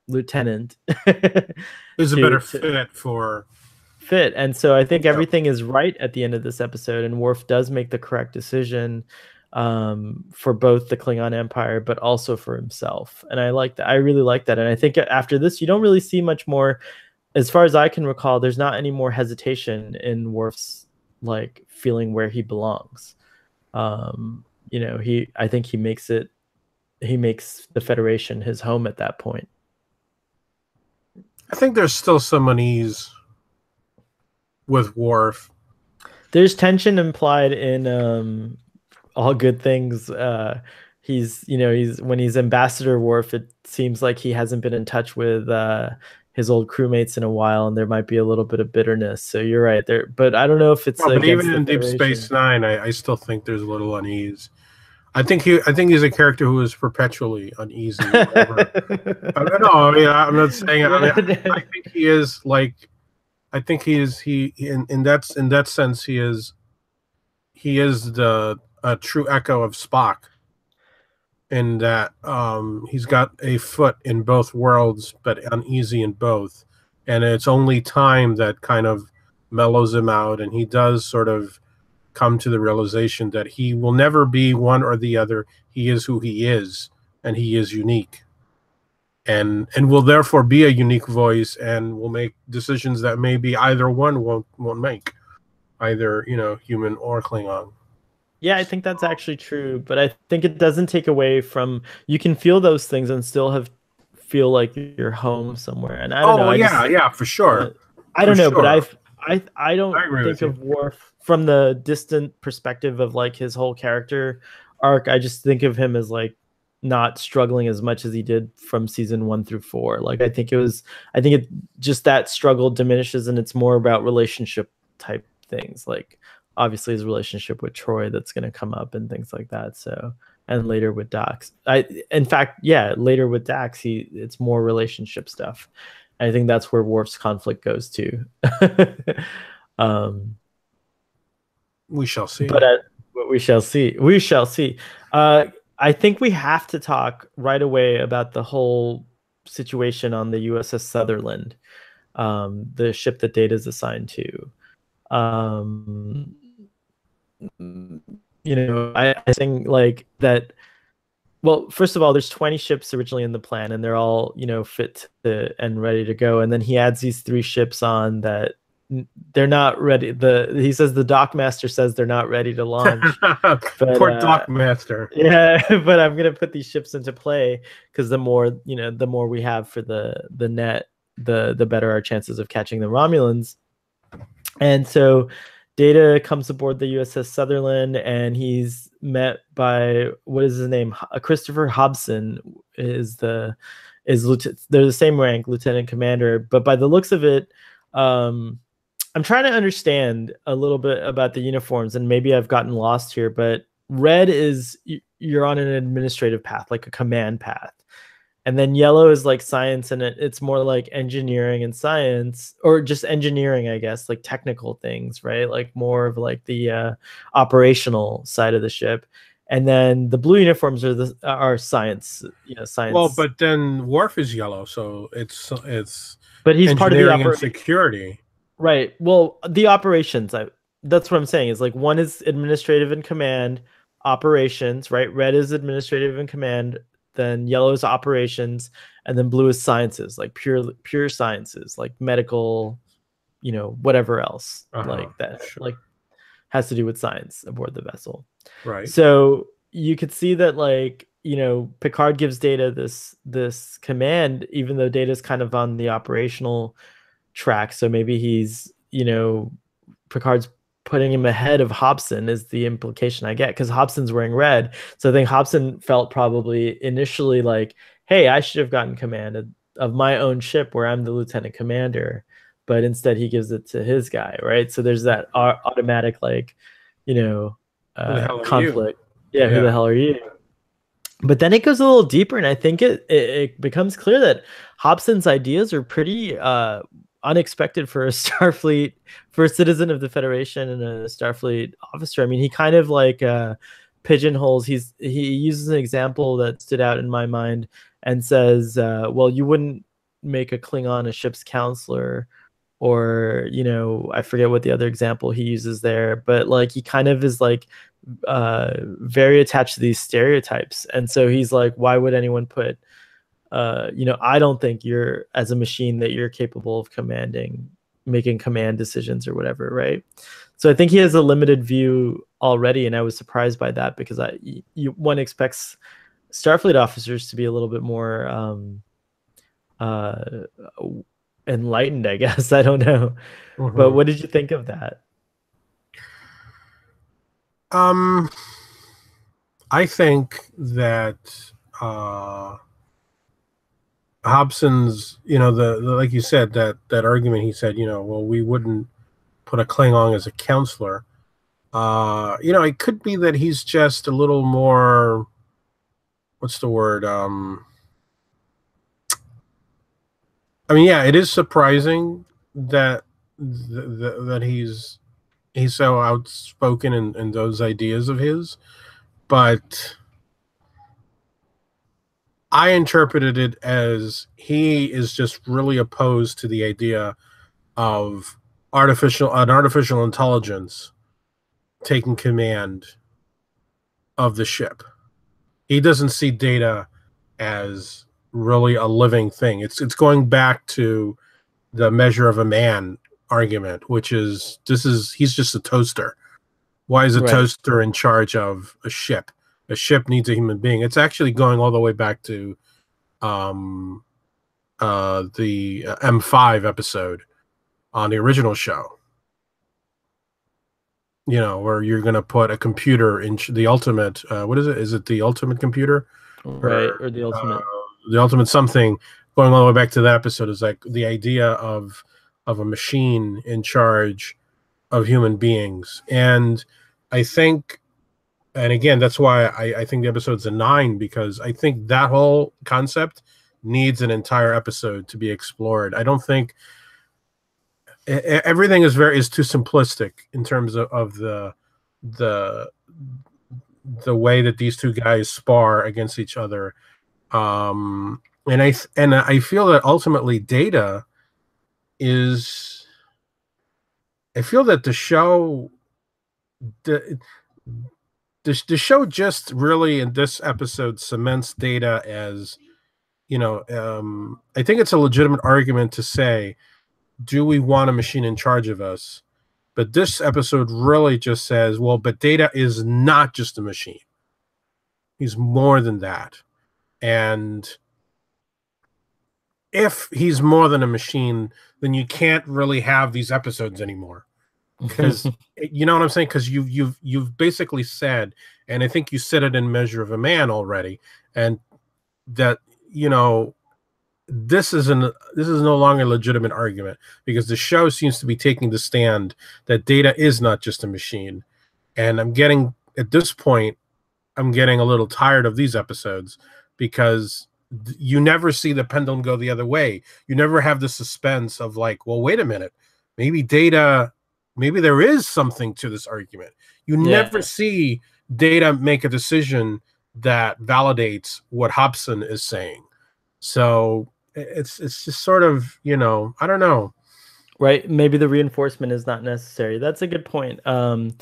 lieutenant. Is a better fit, and so I think everything is right at the end of this episode, and Worf does make the correct decision for both the Klingon Empire, but also for himself. And I like that. I really like that. And I think after this, you don't really see much more, as far as I can recall. There's not any more hesitation in Worf's like feeling where he belongs. I think he makes the Federation his home at that point. I think there's still some unease with Worf. There's tension implied in All Good Things. He's when he's Ambassador Worf, it seems like he hasn't been in touch with his old crewmates in a while, and there might be a little bit of bitterness. So you're right there, but I don't know if it's but even in Deep Space Nine, I still think there's a little unease. I think he's a character who is perpetually uneasy. No, I'm not saying. I think he is like. I think he is in that sense he is the true echo of Spock. in that he's got a foot in both worlds, but uneasy in both. And it's only time that kind of mellows him out, and he does sort of come to the realization that he will never be one or the other. He is who he is, and he is unique, and will therefore be a unique voice, and will make decisions that maybe either one won't make, either human or Klingon. Yeah, I think that's actually true, but I think it doesn't take away from you can feel those things and still have feel like you're home somewhere. And I don't know, Oh I yeah, just yeah, for sure, I for don't know, but sure. I I don't agree with think you. of Worf from the distant perspective of like his whole character arc. I just think of him as like not struggling as much as he did from season 1 through 4. Like I think it just that struggle diminishes and it's more about relationship type things. Like obviously his relationship with Troy that's going to come up and things like that. So and later with Dax. In fact, yeah, later with Dax, it's more relationship stuff. I think that's where Worf's conflict goes to. um, We shall but see. but we shall see. We shall see. Uh, I think we have to talk right away about the whole situation on the USS Sutherland, the ship that Data is assigned to. Um, I think like that. Well, first of all, there's 20 ships originally in the plan, and they're all, fit to, and ready to go. And then he adds these 3 ships on that they're not ready. He says the dockmaster says they're not ready to launch, but Poor Dockmaster. yeah, but I'm gonna put these ships into play because the more we have for the net, the better our chances of catching the Romulans. And so Data comes aboard the USS Sutherland and he's met by what is his name? Christopher Hobson they're the same rank, lieutenant commander, but by the looks of it, um, I'm trying to understand a little bit about the uniforms and maybe I've gotten lost here, but red is you're on an administrative path, like a command path, and then yellow is like science and it's more like engineering and science, or just engineering, I guess, like technical things, right? Like more of like the operational side of the ship. And then the blue uniforms are science, Well, science. but then Worf is yellow, so it's But he's part of the engineering and security. right. Well, the operations, that's what I'm saying is like one is administrative and command operations, right? Red is administrative and command, then yellow is operations, and then blue is sciences, like pure sciences, like medical, whatever else like that, Sure. like has to do with science aboard the vessel. Right. So you could see that like, Picard gives Data this command, even though Data's kind of on the operational track. So maybe Picard's putting him ahead of Hobson is the implication I get because Hobson's wearing red. So I think Hobson felt probably initially like, hey, I should have gotten command of my own ship where I'm the lieutenant commander. But instead he gives it to his guy, right? So there's that automatic like, you know, Who the hell are you? conflict. Yeah, who the Yeah. hell are you? But then it goes a little deeper, and I think it becomes clear that Hobson's ideas are pretty unexpected for a Starfleet, for a citizen of the Federation and a Starfleet officer. I mean, he kind of like pigeonholes. He uses an example that stood out in my mind and says, "Well, you wouldn't make a Klingon a ship's counselor." Or I forget what the other example he uses there, but like he kind of is like very attached to these stereotypes, and so he's like, why would anyone put I don't think you're as a machine that you're capable of making command decisions or whatever, right? So I think he has a limited view already, and I was surprised by that because one expects Starfleet officers to be a little bit more uh enlightened, I guess. I don't know, but Hmm. what did you think of that? Um, I think that uh, Hobson's, the like you said, that argument he said, well, we wouldn't put a Klingon as a counselor. It could be that he's just a little more. What's the word? I mean, yeah, it is surprising that that he's so outspoken in those ideas of his, but I interpreted it as he is just really opposed to the idea of an artificial intelligence taking command of the ship. He doesn't see Data as really a living thing. It's going back to the measure of a man argument, which is he's just a toaster. Why is a Right. toaster in charge of a ship? A ship needs a human being. It's actually going all the way back to the M5 episode on the original show. You know, where you're going to put a computer in the ultimate. What is it? Is it the ultimate computer, Right. or Or the ultimate. the ultimate something? Going all the way back to that episode is like the idea of a machine in charge of human beings, and I think, and again, that's why I think the episode's a 9, because I think that whole concept needs an entire episode to be explored. I don't think everything is too simplistic in terms of the the way that these two guys spar against each other. And I feel that ultimately Data is, I feel that the the show just really in this episode cements Data as, I think it's a legitimate argument to say, do we want a machine in charge of us? But this episode really just says, well, but Data is not just a machine. He's more than that. And if he's more than a machine, then you can't really have these episodes anymore. Because you know what I'm saying? Because you've basically said, and I think you said it in Measure of a Man already, and that, this is no longer a legitimate argument, because the show seems to be taking the stand that Data is not just a machine. And at this point, I'm getting a little tired of these episodes, because you never see the pendulum go the other way. You never have the suspense of like, well, wait a minute, maybe there is something to this argument. You never see Data make a decision that validates what Hobson is saying. So it's just sort of, I don't know. Right. Maybe the reinforcement is not necessary. That's a good point. The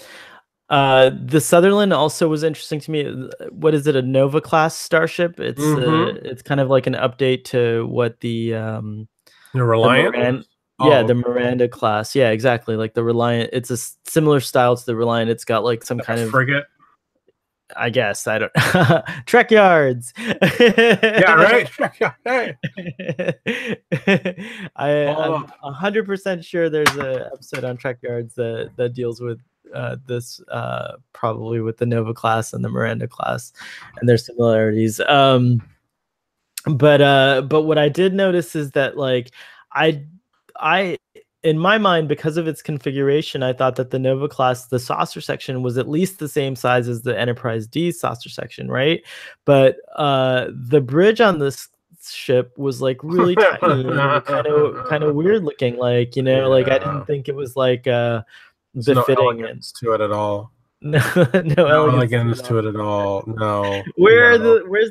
Sutherland also was interesting to me. What is it? A Nova class starship? It's kind of like an update to what the Reliant. The Miranda class. Yeah, exactly. Like the Reliant. It's a similar style to the Reliant. It's got like some kind of frigate. I guess I don't. Trek yards. Yeah, right. I'm 100% sure there's an episode on Trek yards that deals with this, probably with the Nova class and the Miranda class and their similarities. But what I did notice is that like I in my mind, because of its configuration, I thought that the Nova class, the saucer section, was at least the same size as the Enterprise D saucer section, right? But the bridge on this ship was like really tiny and kind of weird looking. Like, like I didn't think it was like befitting. No elegance to it at all. No elegance to it at all. No. Where's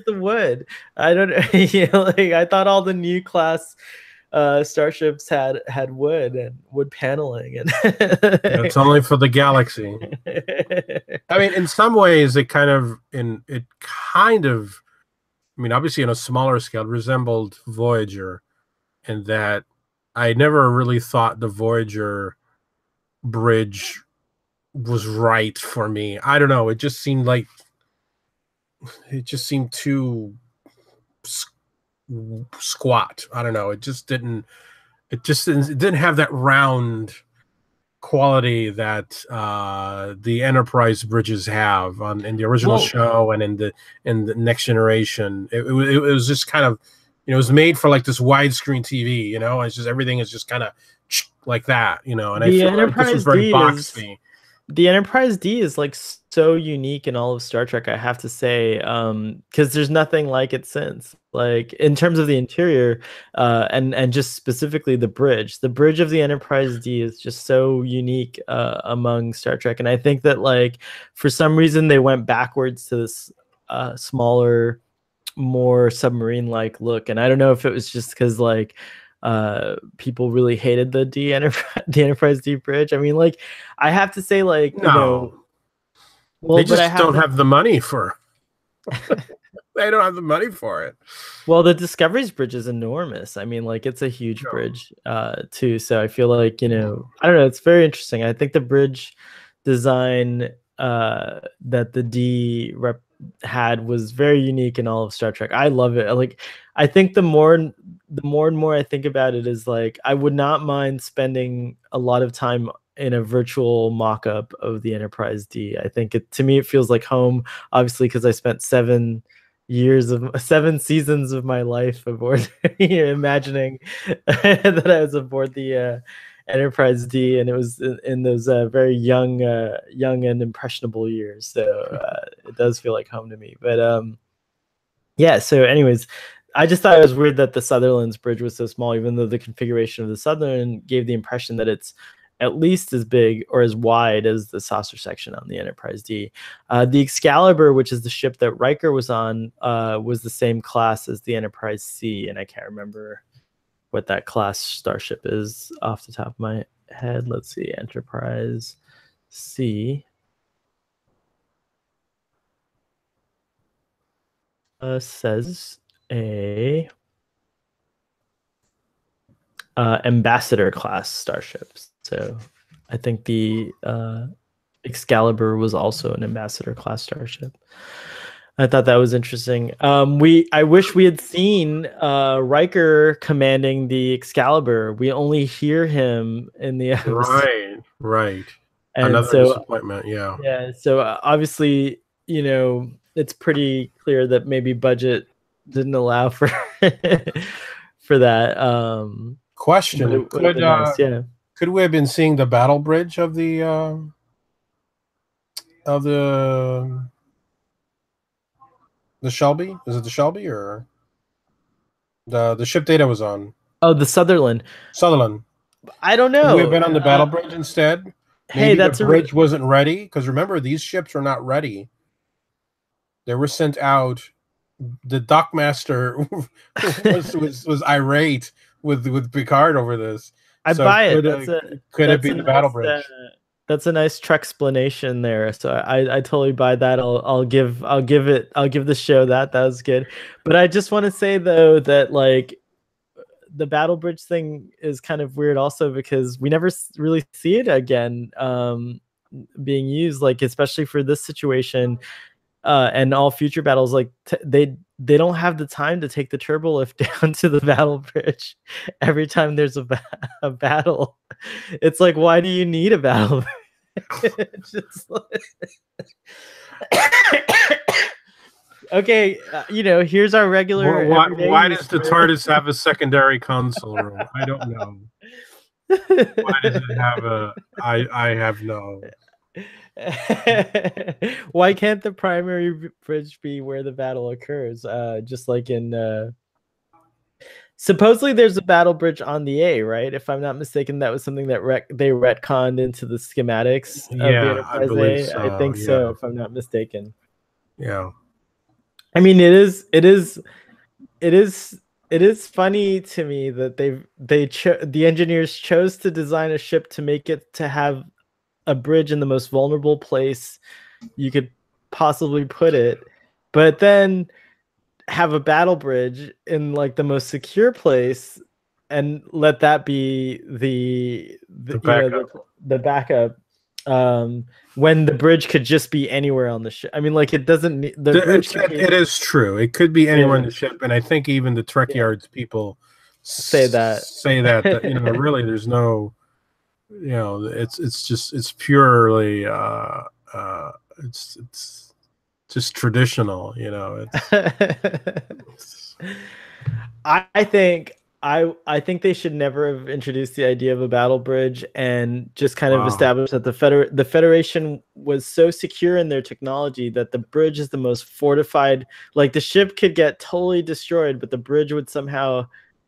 the wood? I don't like I thought all the new class starships had wood and wood paneling, and it's only for the galaxy. I mean, in some ways, it kind of, I mean, obviously on a smaller scale, resembled Voyager, in that I never really thought the Voyager bridge was right for me. I don't know. It just seemed too squat. I don't know. It didn't have that round quality that the Enterprise bridges have in the original show and in the Next Generation. It was just kind of, it was made for like this widescreen TV, it's just, everything is just kind of like that, and I feel like this was very boxy. The Enterprise D is like so unique in all of Star Trek, I have to say, because there's nothing like it since. Like in terms of the interior, and just specifically the bridge of the Enterprise D is just so unique among Star Trek, and I think that like for some reason they went backwards to this smaller more submarine-like look. And I don't know if it was just because like people really hated the the Enterprise D bridge. I mean, like I have to say, like No, well, they but I just have don't to. have the money for. They don't have the money for it. Well, the Discovery's bridge is enormous. I mean, like it's a huge No. bridge, too. So I feel like, I don't know, it's very interesting. I think the bridge design that the D rep had was very unique in all of Star Trek. I love it. Like I think the more and more I think about it is like I would not mind spending a lot of time in a virtual mock-up of the Enterprise D. I think to me it feels like home, obviously, because I spent 7 seasons of my life aboard imagining that I was aboard the Enterprise D, and it was in those very young and impressionable years. So it does feel like home to me. But yeah. So, anyways, I just thought it was weird that the Sutherland's bridge was so small, even though the configuration of the Sutherland gave the impression that it's at least as big or as wide as the saucer section on the Enterprise D. The Excalibur, which is the ship that Riker was on, was the same class as the Enterprise C, and I can't remember what that class starship is off the top of my head. Let's see, Enterprise C. Says a ambassador class starships. So I think the Excalibur was also an ambassador class starship. I thought that was interesting. I wish we had seen Riker commanding the Excalibur. We only hear him in the episode. Right. And another so, disappointment. Yeah. Yeah. So obviously, it's pretty clear that maybe budget didn't allow for for that. Question: Nice, yeah. Could we have been seeing the battle bridge of the Shelby? Is it the Shelby or the ship Data was on? Oh, the Sutherland. I don't know. Could we have been on the battle bridge instead? Hey, Maybe the bridge wasn't ready, because remember, these ships were not ready. They were sent out. The dockmaster was irate with Picard over this. I buy it. Could it be the battle bridge? That's a nice Trek explanation there. So I totally buy that. I'll give the show that was good. But I just want to say though that like the battle bridge thing is kind of weird also because we never really see it again being used, like especially for this situation and all future battles. Like they don't have the time to take the turbo lift down to the battle bridge every time there's a battle. It's like, why do you need a battle bridge? Just like... Okay, here's our regular. Why does the TARDIS have a secondary console room? I don't know. Why does it have a? I have no. Why can't the primary bridge be where the battle occurs? Just like in. Supposedly, there's a battle bridge on the A, right? If I'm not mistaken, that was something that they retconned into the schematics of the Enterprise I believe so. I think so, if I'm not mistaken. Yeah. I mean, it is funny to me that the engineers chose to design a ship to make it to have a bridge in the most vulnerable place you could possibly put it, but then have a battle bridge in like the most secure place and let that be the backup. When the bridge could just be anywhere on the ship. I mean, like it doesn't need the bridge. It is true. It could be anywhere on the ship, and I think even the Trek Yards people say that really there's no, it's purely it's just traditional, I think they should never have introduced the idea of a battle bridge and just kind of established that the Federation was so secure in their technology that the bridge is the most fortified. Like the ship could get totally destroyed, but the bridge would somehow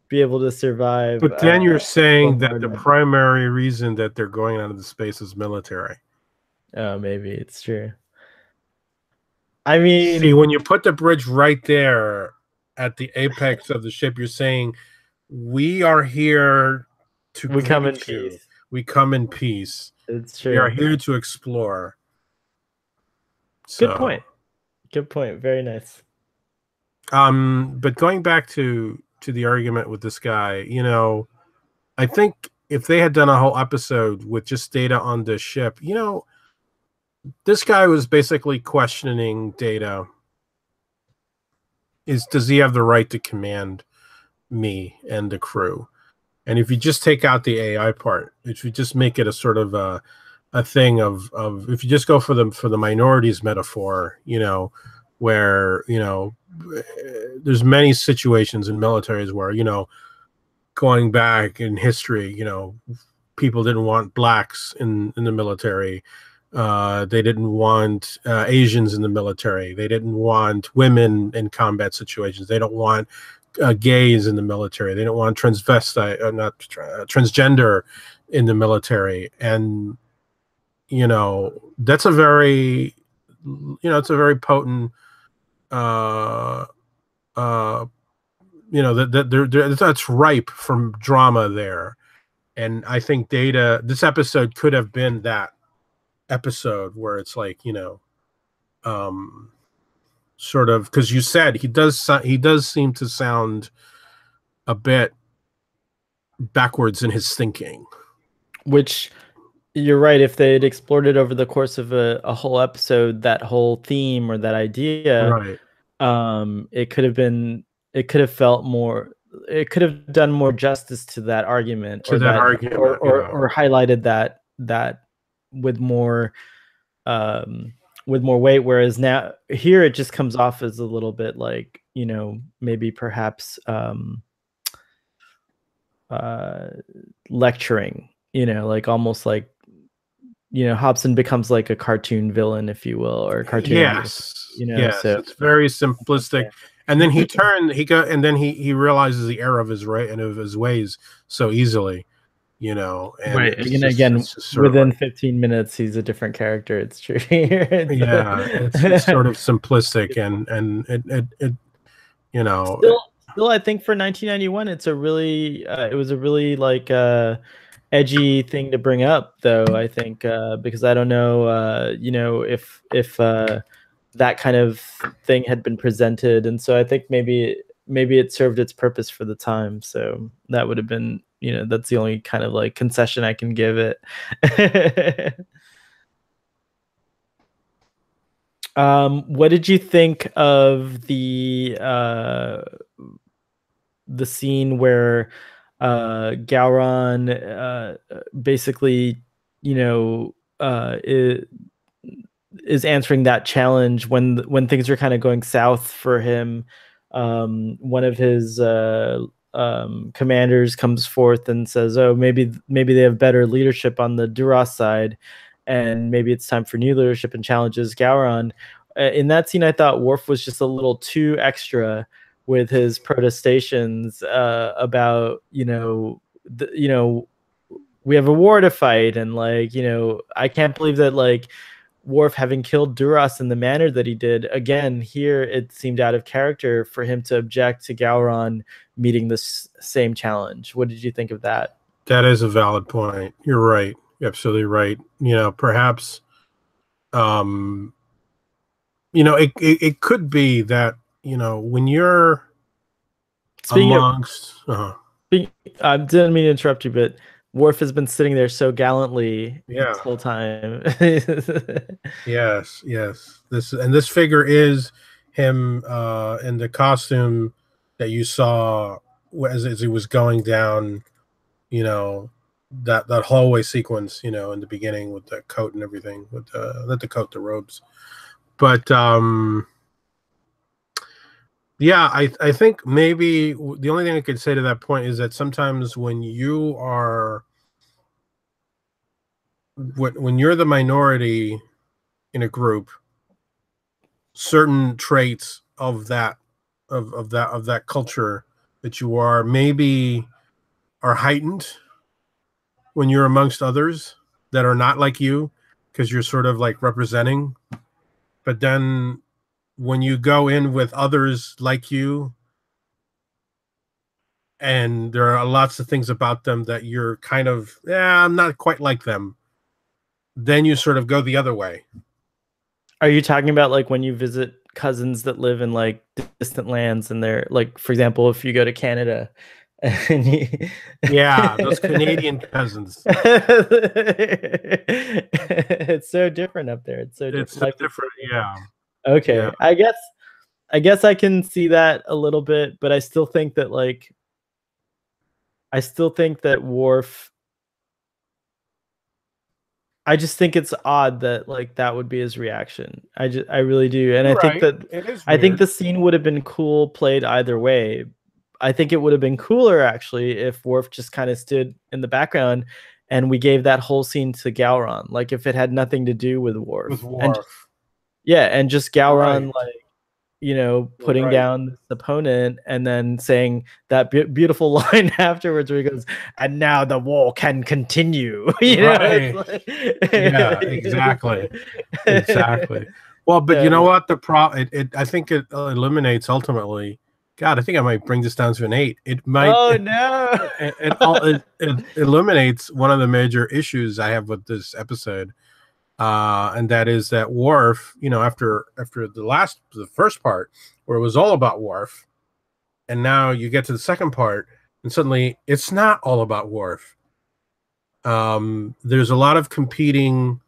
be able to survive. But then you're saying that the primary reason that they're going out into space is military. Oh, maybe it's true. I mean, see, when you put the bridge right there, at the apex of the ship, you're saying, we are here to We come in greet you. peace. We come in peace. It's We are true. here to explore. Good So, point. Good point. Very nice. but going back to the argument with this guy, I think if they had done a whole episode with just Data on the ship, this guy was basically questioning Data. Does he have the right to command me and the crew? And if you just take out the AI part, if you just make it a sort of a thing of if you just go for the minorities metaphor, where there's many situations in militaries where going back in history, people didn't want blacks in the military. They didn't want Asians in the military. They didn't want women in combat situations. They don't want gays in the military. They don't want transvestite, not transgender in the military. And that's a very, it's a very potent. That's ripe from drama there. And I think this episode could have been that episode where it's like, sort of, because you said he does seem to sound a bit backwards in his thinking. Which you're right. If they had explored it over the course of a whole episode, that whole theme or that idea, Right. it could have felt more. It could have done more justice to that argument, To that argument, or highlighted that with more weight. Whereas now here it just comes off as a little bit like, maybe perhaps lecturing, like almost like, Hobson becomes like a cartoon villain, if you will, or a cartoon. Yes. Yes. So it's very simplistic. And then and then he realizes the error of his ways so easily, and right. Again, within 15 minutes, he's a different character. It's true. It's sort of simplistic and it Still, I think for 1991, it was a really like edgy thing to bring up, though. I think because I don't know, if that kind of thing had been presented, and so I think maybe it served its purpose for the time. So that would have been, that's the only kind of like concession I can give it. What did you think of the scene where Gowron basically, is answering that challenge when things are kind of going south for him? One of his commanders comes forth and says, "Oh, maybe they have better leadership on the Duras side, and maybe it's time for new leadership," and challenges Gowron. In that scene, I thought Worf was just a little too extra with his protestations about, we have a war to fight, and like, I can't believe that like Worf, having killed Duras in the manner that he did, again here it seemed out of character for him to object to Gowron meeting this same challenge. What did you think of that? That is a valid point. You're right. You're absolutely right. Perhaps it could be that, when you're amongst I didn't mean to interrupt you, but Worf has been sitting there so gallantly this whole time. Yes. This figure is him in the costume that you saw as he was going down, that hallway sequence, in the beginning with the coat and everything, with not the coat, the robes. But yeah, I think maybe the only thing I could say to that point is that sometimes when you're the minority in a group, certain traits of that culture that you are maybe are heightened when you're amongst others that are not like you, because you're sort of like representing. But then when you go in with others like you, and there are lots of things about them that you're kind of, yeah, I'm not quite like them. Then you sort of go the other way. Are you talking about like when you visit cousins that live in like distant lands and they're like, for example, if you go to Canada and you... Yeah, those Canadian cousins. It's so different up there. It's so It's different. so Life is so different. different. Yeah, yeah. Okay. I guess I can see that a little bit, but I still think that like Worf, I just think it's odd that like that would be his reaction. I really do. And You're right. It is I think weird. the scene would have been cool played either way. I think it would have been cooler actually if Worf just kind of stood in the background and we gave that whole scene to Gowron, like if it had nothing to do with With Worf. And just, Worf. yeah, and just You're Gowron right. like, you know, You're putting right. down this opponent and then saying that beautiful line afterwards where he goes, "And now the war can continue." You know, it's Right. like, Yeah, exactly. Exactly. Well, but you know so, what? I think it eliminates ultimately. God, I think I might bring this down to an 8. It might. oh no. It eliminates one of the major issues I have with this episode, and that is that Worf, after the first part where it was all about Worf, and now you get to the second part, and suddenly it's not all about Worf. There's a lot of competing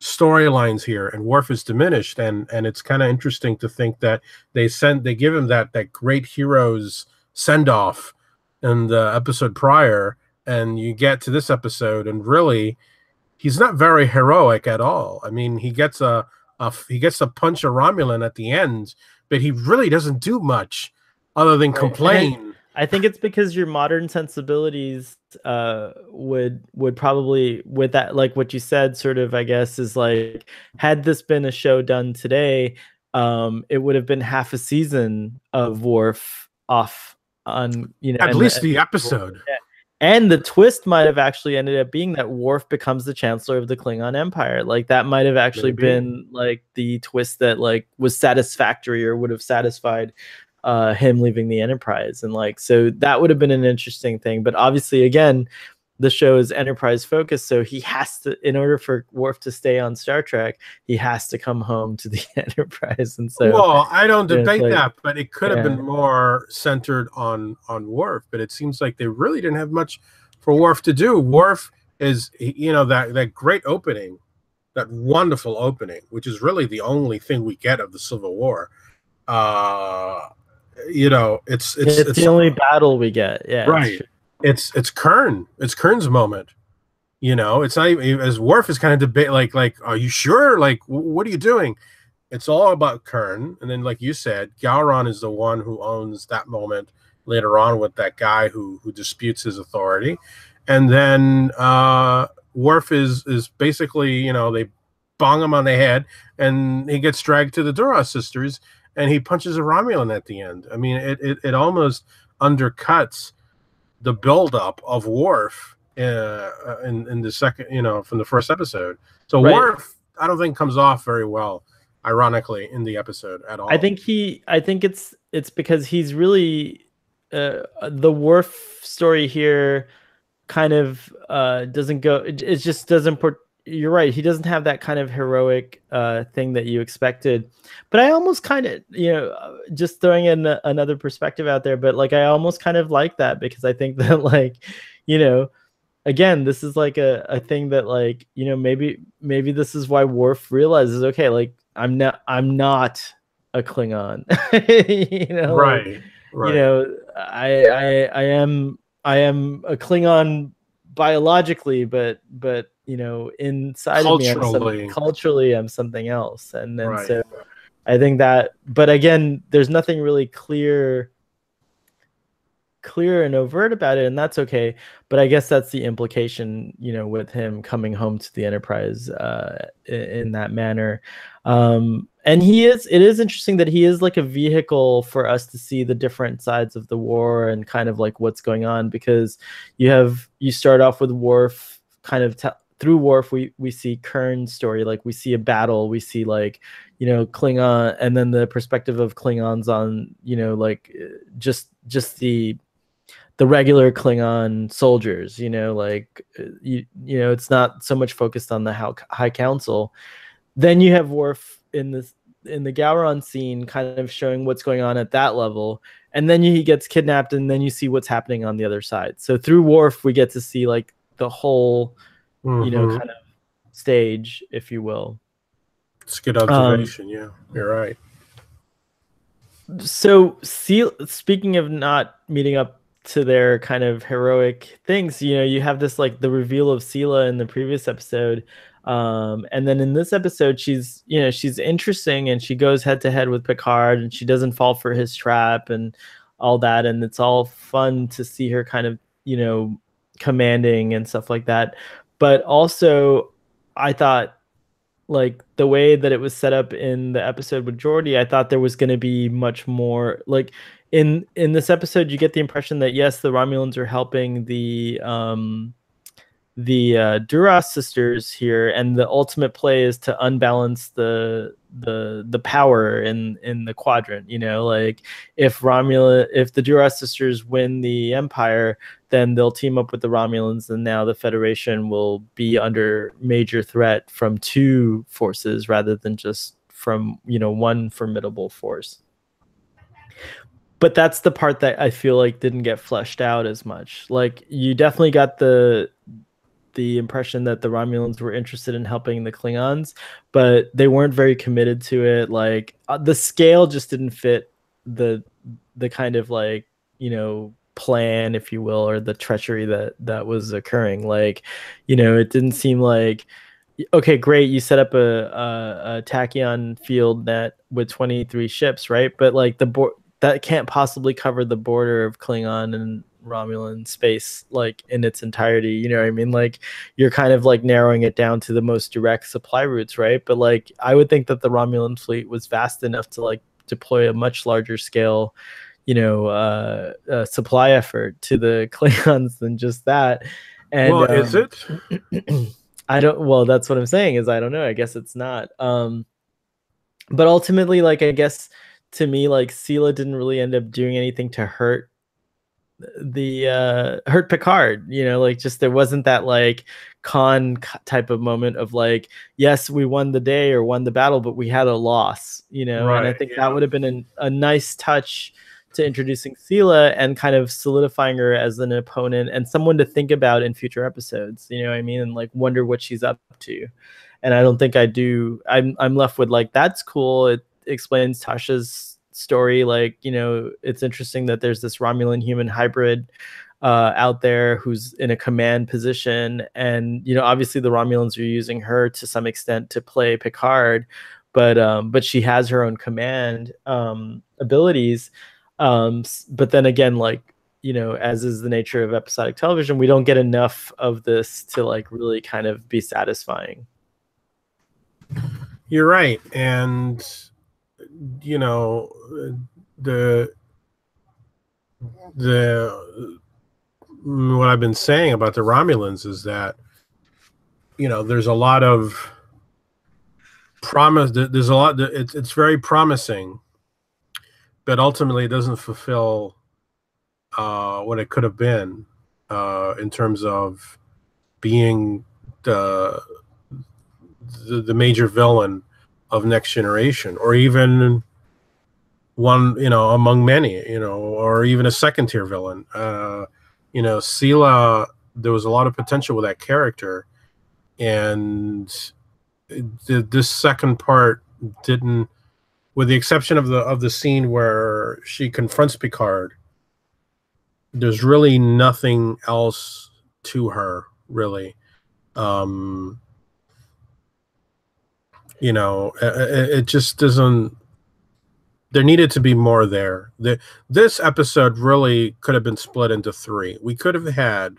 storylines here, and Worf is diminished, and it's kind of interesting to think that they give him that great hero's send off in the episode prior, and you get to this episode, and really he's not very heroic at all. I mean, he gets to punch a Romulan at the end, but he really doesn't do much other than Right. complain. I think it's because your modern sensibilities would probably, with that, like what you said, sort of, I guess, is like, had this been a show done today, it would have been half a season of Worf off on, you know, At least the episode. and the twist might have actually ended up being that Worf becomes the chancellor of the Klingon Empire. Like that might have actually been like the twist that like was satisfactory or would have satisfied him leaving the Enterprise. And like, so that would have been an interesting thing. But obviously, again, the show is Enterprise focused, so he has to, in order for Worf to stay on Star Trek, he has to come home to the Enterprise. And so, well, I don't debate like, that, but it could have been more centered on Worf. But it seems like they really didn't have much for Worf to do. Worf is, that great opening, that wonderful opening, which is really the only thing we get of the Civil War. It's the only battle we get. Yeah, right. It's Kern. It's Kern's moment. It's not even, as Worf is kind of debate, like, are you sure? Like, what are you doing? It's all about Kern. And then, like you said, Gowron is the one who owns that moment later on with that guy who disputes his authority. And then Worf is basically, they bong him on the head and he gets dragged to the Duras sisters and he punches a Romulan at the end. I mean, it almost undercuts the buildup of Worf in the second, from the first episode. So right. Worf, I don't think comes off very well, ironically, in the episode at all. I think it's because he's really the Worf story here kind of doesn't go. It just doesn't. You're right. He doesn't have that kind of heroic thing that you expected. But I almost kind of, just throwing in another perspective out there, but like I almost kind of like that because I think that like, again, this is like a thing that like, maybe this is why Worf realizes, okay, like I'm not a Klingon. Right. I am a Klingon biologically, but inside culturally. of me, culturally I'm something else. And then right. So I think that, but again, there's nothing really clear and overt about it, and that's okay. But I guess that's the implication, with him coming home to the Enterprise in that manner. And it is interesting that he is like a vehicle for us to see the different sides of the war and kind of like what's going on, because you start off with Worf, kind of through Worf we see Kern's story, like we see a battle, we see like Klingon, and then the perspective of Klingons on like just the regular Klingon soldiers, like it's not so much focused on the High Council. Then you have Worf in the Gowron scene, kind of showing what's going on at that level, and then he gets kidnapped, and then you see what's happening on the other side. So through Worf, we get to see like the whole, kind of stage, if you will. It's a good observation. Yeah, you're right. So, speaking of not meeting up to their kind of heroic things, you have this like the reveal of Sela in the previous episode, and then in this episode, she's interesting, and she goes head to head with Picard, and she doesn't fall for his trap and all that, and it's all fun to see her kind of commanding and stuff like that. But also, I thought like the way that it was set up in the episode with Geordi, I thought there was going to be much more. Like in this episode, you get the impression that yes, the Romulans are helping the Duras sisters here, and the ultimate play is to unbalance the power in the quadrant. Like if the Duras sisters win the Empire, then they'll team up with the Romulans, and now the Federation will be under major threat from two forces rather than just from one formidable force. But that's the part that I feel like didn't get fleshed out as much. Like you definitely got the impression that the Romulans were interested in helping the Klingons, but they weren't very committed to it. Like the scale just didn't fit the kind of like plan, if you will, or the treachery that was occurring. Like it didn't seem like, okay, great, you set up a tachyon field net with 23 ships, right? But like that can't possibly cover the border of Klingon and Romulan space like in its entirety. You know what I mean? Like you're kind of like narrowing it down to the most direct supply routes, right? But like I would think that the Romulan fleet was vast enough to like deploy a much larger scale, supply effort to the Klingons than just that. And well, is it? I don't. Well, that's what I'm saying is I don't know. I guess it's not. But ultimately, like I guess to me, like Sela didn't really end up doing anything to hurt Picard. Like just there wasn't that like type of moment of like, yes, we won the day or won the battle, but we had a loss. Right, and I think that would have been a nice touch to introducing Sela and kind of solidifying her as an opponent and someone to think about in future episodes. You know what I mean? And like wonder what she's up to. And I don't think I do. I'm left with like, that's cool. It explains Tasha's story. Like, it's interesting that there's this Romulan human hybrid out there who's in a command position. And, obviously the Romulans are using her to some extent to play Picard, but she has her own command abilities. But then again, like, as is the nature of episodic television, we don't get enough of this to like really kind of be satisfying. You're right. And, the what I've been saying about the Romulans is that, there's a lot of promise. There's a lot. It's very promising, but ultimately it doesn't fulfill what it could have been in terms of being the major villain of Next Generation, or even one, among many, or even a second tier villain. Sela, there was a lot of potential with that character, and this second part didn't, with the exception of the scene where she confronts Picard. There's really nothing else to her, really. It just doesn't. There needed to be more there. This episode really could have been split into three. We could have had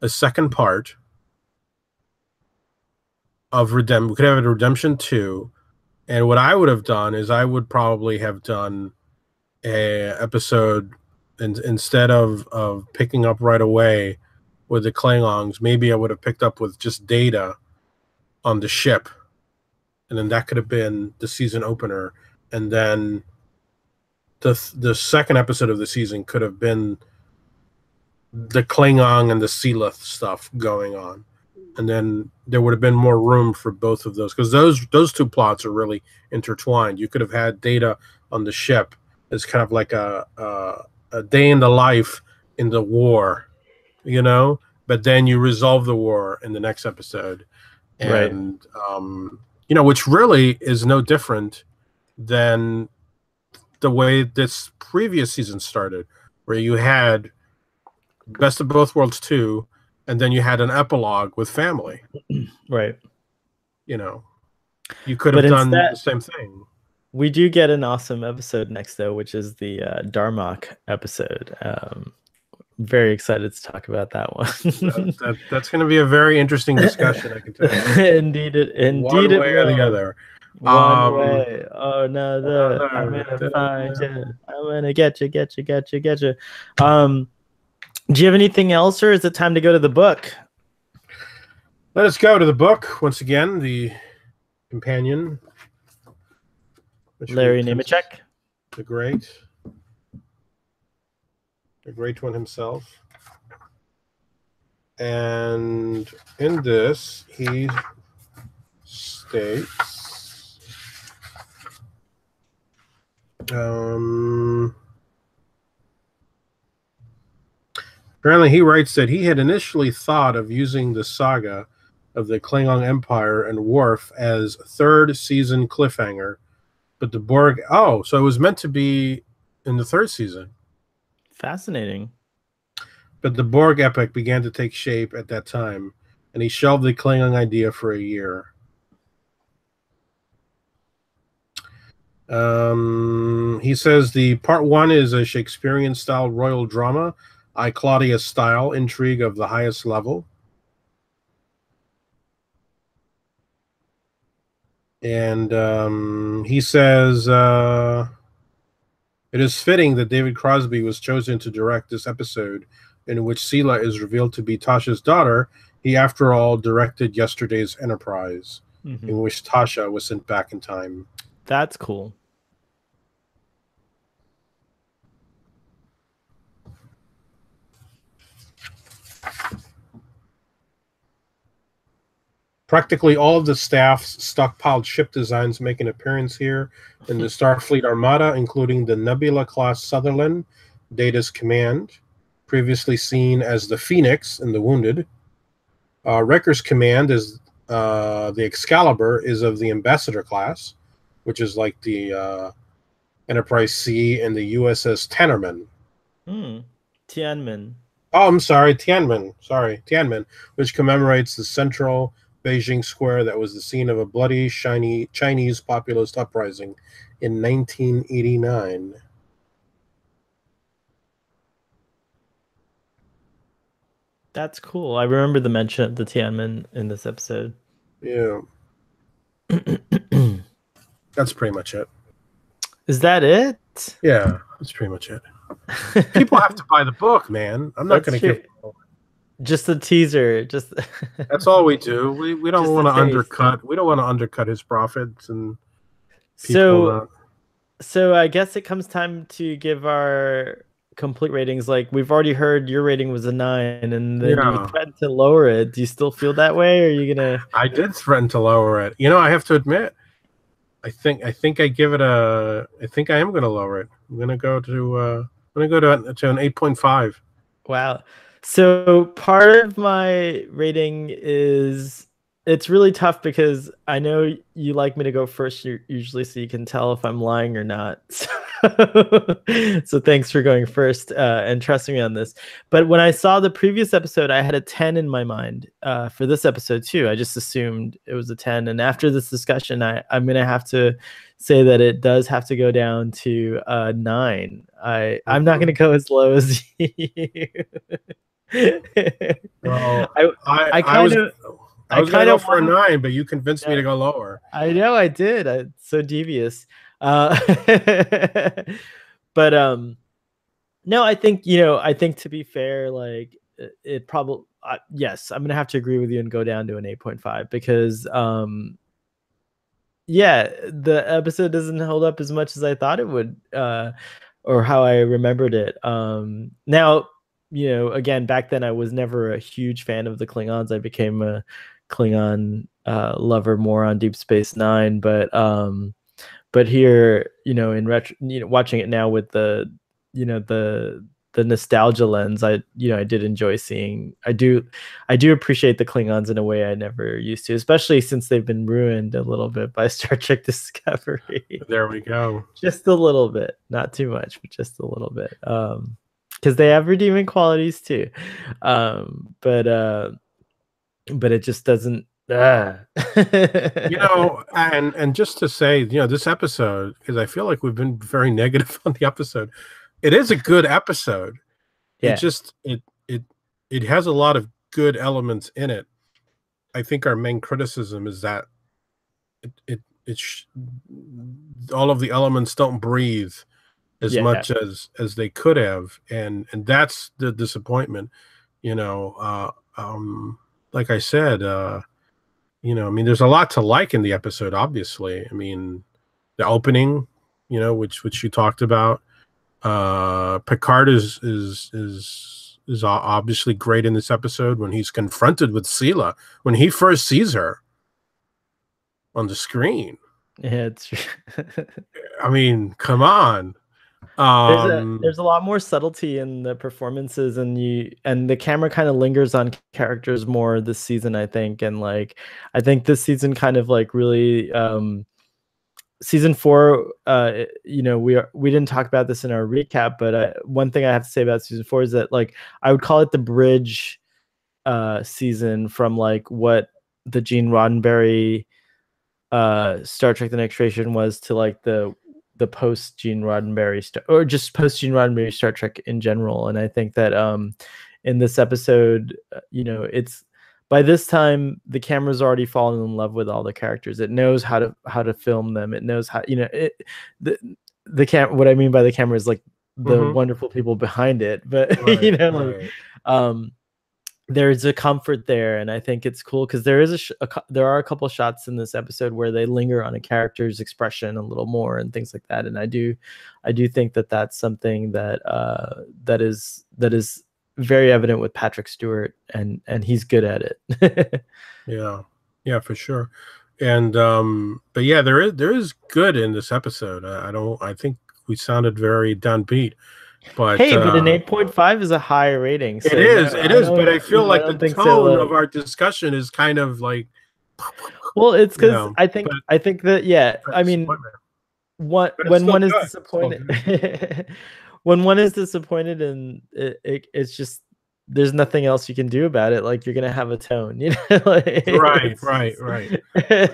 a second part of Redemption. We could have had Redemption 2. And what I would have done is I would probably have done a episode, and instead of picking up right away with the Klingons, maybe I would have picked up with just Data on the ship. And then that could have been the season opener. And then the second episode of the season could have been the Klingon and the Sealith stuff going on, and then there would have been more room for both of those, because those two plots are really intertwined. You could have had Data on the ship as kind of like a day in the life in the war, you know, but then you resolve the war in the next episode, Right. and you know, which really is no different than the way this previous season started, where you had Best of Both Worlds 2, and then you had an epilogue with family. Right. You know, you could have But done instead, the same thing. we do get an awesome episode next, though, which is the Darmok episode. Very excited to talk about that one. That's going to be a very interesting discussion, I can tell you. Indeed One it way or the will. other. One way or another, I'm Another. gonna find you. I'm gonna get you, get you, get you, get you. Do you have anything else, or is it time to go to the book? Let us go to the book once again. The companion, Larry Nemecek. the great one himself. And in this, he states, apparently he writes that he had initially thought of using the saga of the Klingon Empire and Worf as third season cliffhanger, but the Borg, so it was meant to be in the third season. Fascinating. But the Borg epic began to take shape at that time, and he shelved the Klingon idea for a year. He says the part one is a Shakespearean-style royal drama, I Claudius-style intrigue of the highest level. And he says it is fitting that David Crosby was chosen to direct this episode, in which Sela is revealed to be Tasha's daughter. He, after all, directed Yesterday's Enterprise, in which Tasha was sent back in time. That's cool. Practically all of the staff's stockpiled ship designs make an appearance here in the Starfleet Armada, including the Nebula-class Sutherland, Data's command, previously seen as the Phoenix in The Wounded. Wrecker's command is the Excalibur is of the Ambassador class, which is like the Enterprise C and the USS Tannerman. Tianmen. Oh, I'm sorry, Tianmen. Sorry, Tianmen, which commemorates the central Beijing square that was the scene of a bloody, shiny Chinese populist uprising in 1989. That's cool. I remember the mention of the Tianmen in this episode. Yeah. That's pretty much it. Is that it? Yeah, that's pretty much it. People have to buy the book, man. I'm not going to give just a teaser. Just that's all we do. We don't want to undercut. We don't want to undercut his profits and people. So I guess it comes time to give our complete ratings. Like, we've already heard your rating was a 9, and then you threatened to lower it. Do you still feel that way, or are you gonna? I did threaten to lower it. You know, I have to admit, I think I give it a. I think I am going to lower it. I'm going to go to. I'm going to go to an 8.5. Wow. So part of my rating is, it's really tough because I know you like me to go first usually, so you can tell if I'm lying or not. So thanks for going first and trusting me on this. But when I saw the previous episode, I had a 10 in my mind for this episode too. I just assumed it was a 10. And after this discussion, I'm going to have to say that it does have to go down to 9. I'm not going to go as low as you. Well, I kind of go for a 9, but you convinced me to go lower. I know I did. It's so devious. But no, I think, I think, to be fair, like, it probably, yes, I'm gonna have to agree with you and go down to an 8.5 because yeah, the episode doesn't hold up as much as I thought it would, or how I remembered it. Now, again, back then I was never a huge fan of the Klingons. I became a Klingon lover more on Deep Space Nine, but here, in retro, watching it now with the nostalgia lens, I did enjoy seeing. I do appreciate the Klingons in a way I never used to, especially since they've been ruined a little bit by Star Trek Discovery. There we go. Just a little bit, not too much, but just a little bit. Because they have redeeming qualities too. But it just doesn't. And just to say, this episode, because I feel like we've been very negative on the episode. It is a good episode. It Yeah. just it has a lot of good elements in it. I think our main criticism is that all of the elements don't breathe as Yeah. much as they could have, and that's the disappointment. Like I said, I mean, there's a lot to like in the episode. Obviously, I mean, the opening, which you talked about. Picard is obviously great in this episode when he's confronted with Sela when he first sees her on the screen. Yeah, it's true. I mean, come on. There's a lot more subtlety in the performances, and the camera kind of lingers on characters more this season, I think. And like, I think this season kind of like really, season 4, we didn't talk about this in our recap, but one thing I have to say about season 4 is that, like, I would call it the bridge season from like what the Gene Roddenberry Star Trek: The Next Generation was to like the post Gene Roddenberry or just post Gene Roddenberry Star Trek in general. And I think that in this episode, it's by this time the camera's already fallen in love with all the characters. It knows how to film them. It knows how, what I mean by the camera is like the wonderful people behind it, but right. There's a comfort there, and I think it's cool because there is there are a couple of shots in this episode where they linger on a character's expression a little more and things like that. And I do think that that's something that that is very evident with Patrick Stewart, and he's good at it. yeah, for sure. And but yeah, there is good in this episode. I think we sounded very downbeat. But hey, but an 8.5 is a high rating. So it is, but I feel like the tone of our discussion is kind of like. Well, it's because I think that I mean, when one is disappointed, when one is disappointed, and it's just there's nothing else you can do about it. Like, you're gonna have a tone, Right. I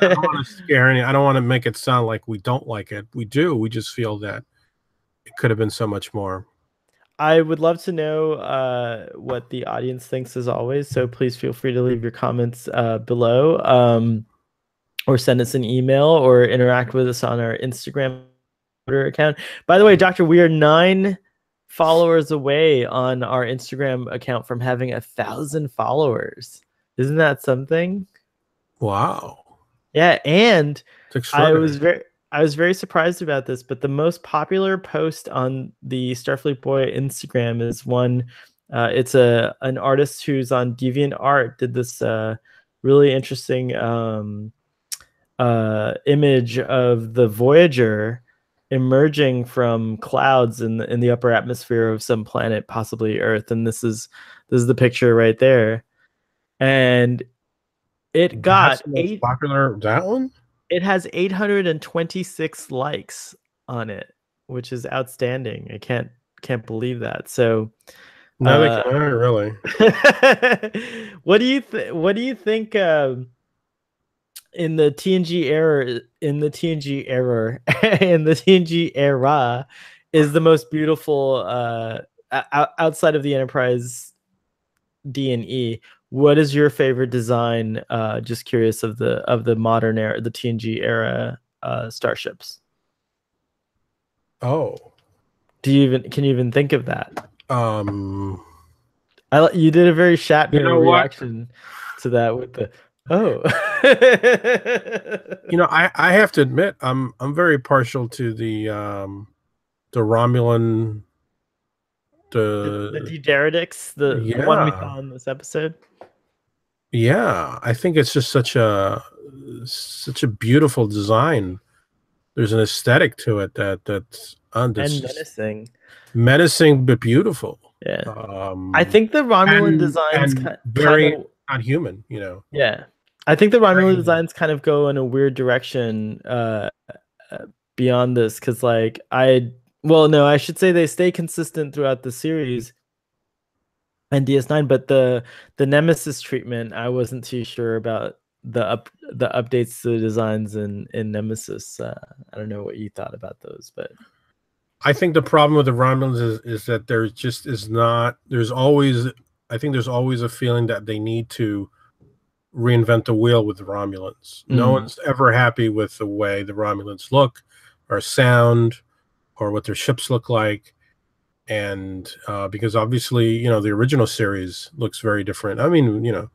don't want to scare any. I don't want to make it sound like we don't like it. We do. We just feel that it could have been so much more. I would love to know what the audience thinks, as always. So please feel free to leave your comments below, or send us an email, or interact with us on our Instagram account. By the way, Doctor, we are 9 followers away on our Instagram account from having 1,000 followers. Isn't that something? Wow. Yeah, and I was very surprised about this, but the most popular post on the Starfleet Boy Instagram is one. It's an artist who's on DeviantArt did this really interesting image of the Voyager emerging from clouds in the upper atmosphere of some planet, possibly Earth. And this is the picture right there. And it got popular. That one. It has 826 likes on it, which is outstanding. I can't believe that. So, no, really. What do you think? In the TNG era, is the most beautiful outside of the Enterprise D&E. What is your favorite design? Just curious of the modern era, the TNG era starships. Oh, can you even think of that? You did a very Shatner reaction to that with the I have to admit, I'm very partial to the Romulan The the Deuteretics, the one we yeah, saw in this episode. yeah. I think it's just such a beautiful design. There's an aesthetic to it that's And just menacing. menacing but beautiful. Yeah. I Um, think the Romulan designs and kind very of, not human, you know. yeah. I think the Romulan Very, designs kind of go in a weird direction beyond this because, like, well, no, I should say they stay consistent throughout the series and DS9, but the Nemesis treatment, I wasn't too sure about the updates to the designs in Nemesis. I don't know what you thought about those, but I think the problem with the Romulans is that there just is not. There's always, I think there's always a feeling that they need to reinvent the wheel with the Romulans. No one's ever happy with the way the Romulans look, or sound, or what their ships look like, and because obviously, you know, the original series looks very different. I mean, you know,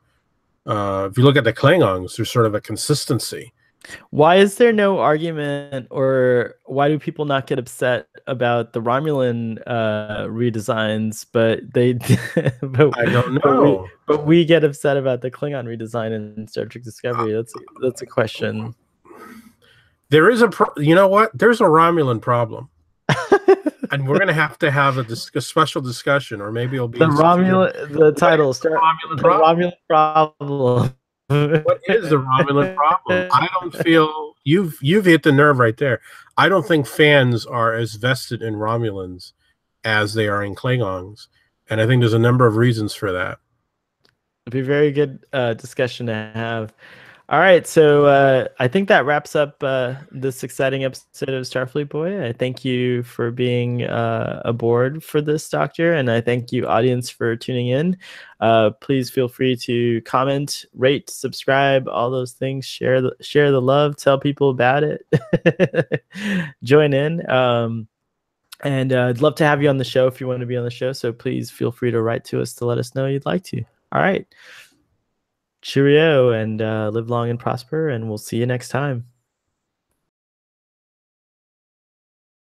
if you look at the Klingons, there's sort of a consistency. why is there no argument, or why do people not get upset about the Romulan redesigns, but they but, I don't but we know. but we get upset about the Klingon redesign in Star Trek Discovery? That's a question. There is you know what? There's a Romulan problem. And we're going to have a special discussion, or maybe it'll be The in season. Romulan, the title, The Romulan the problem? Romulan problem. What is the Romulan problem? I don't feel you've hit the nerve right there. I don't think fans are as vested in Romulans as they are in Klingons, and I think there's a number of reasons for that. It'd be a very good discussion to have. All right, so I think that wraps up this exciting episode of Starfleet Boy. I thank you for being aboard for this, Doctor, and I thank you, audience, for tuning in. Please feel free to comment, rate, subscribe, all those things. Share the love. Tell people about it. Join in. And I'd love to have you on the show if you want to be on the show. So please feel free to write to us to let us know you'd like to. All right. Cheerio, and live long and prosper, and we'll see you next time.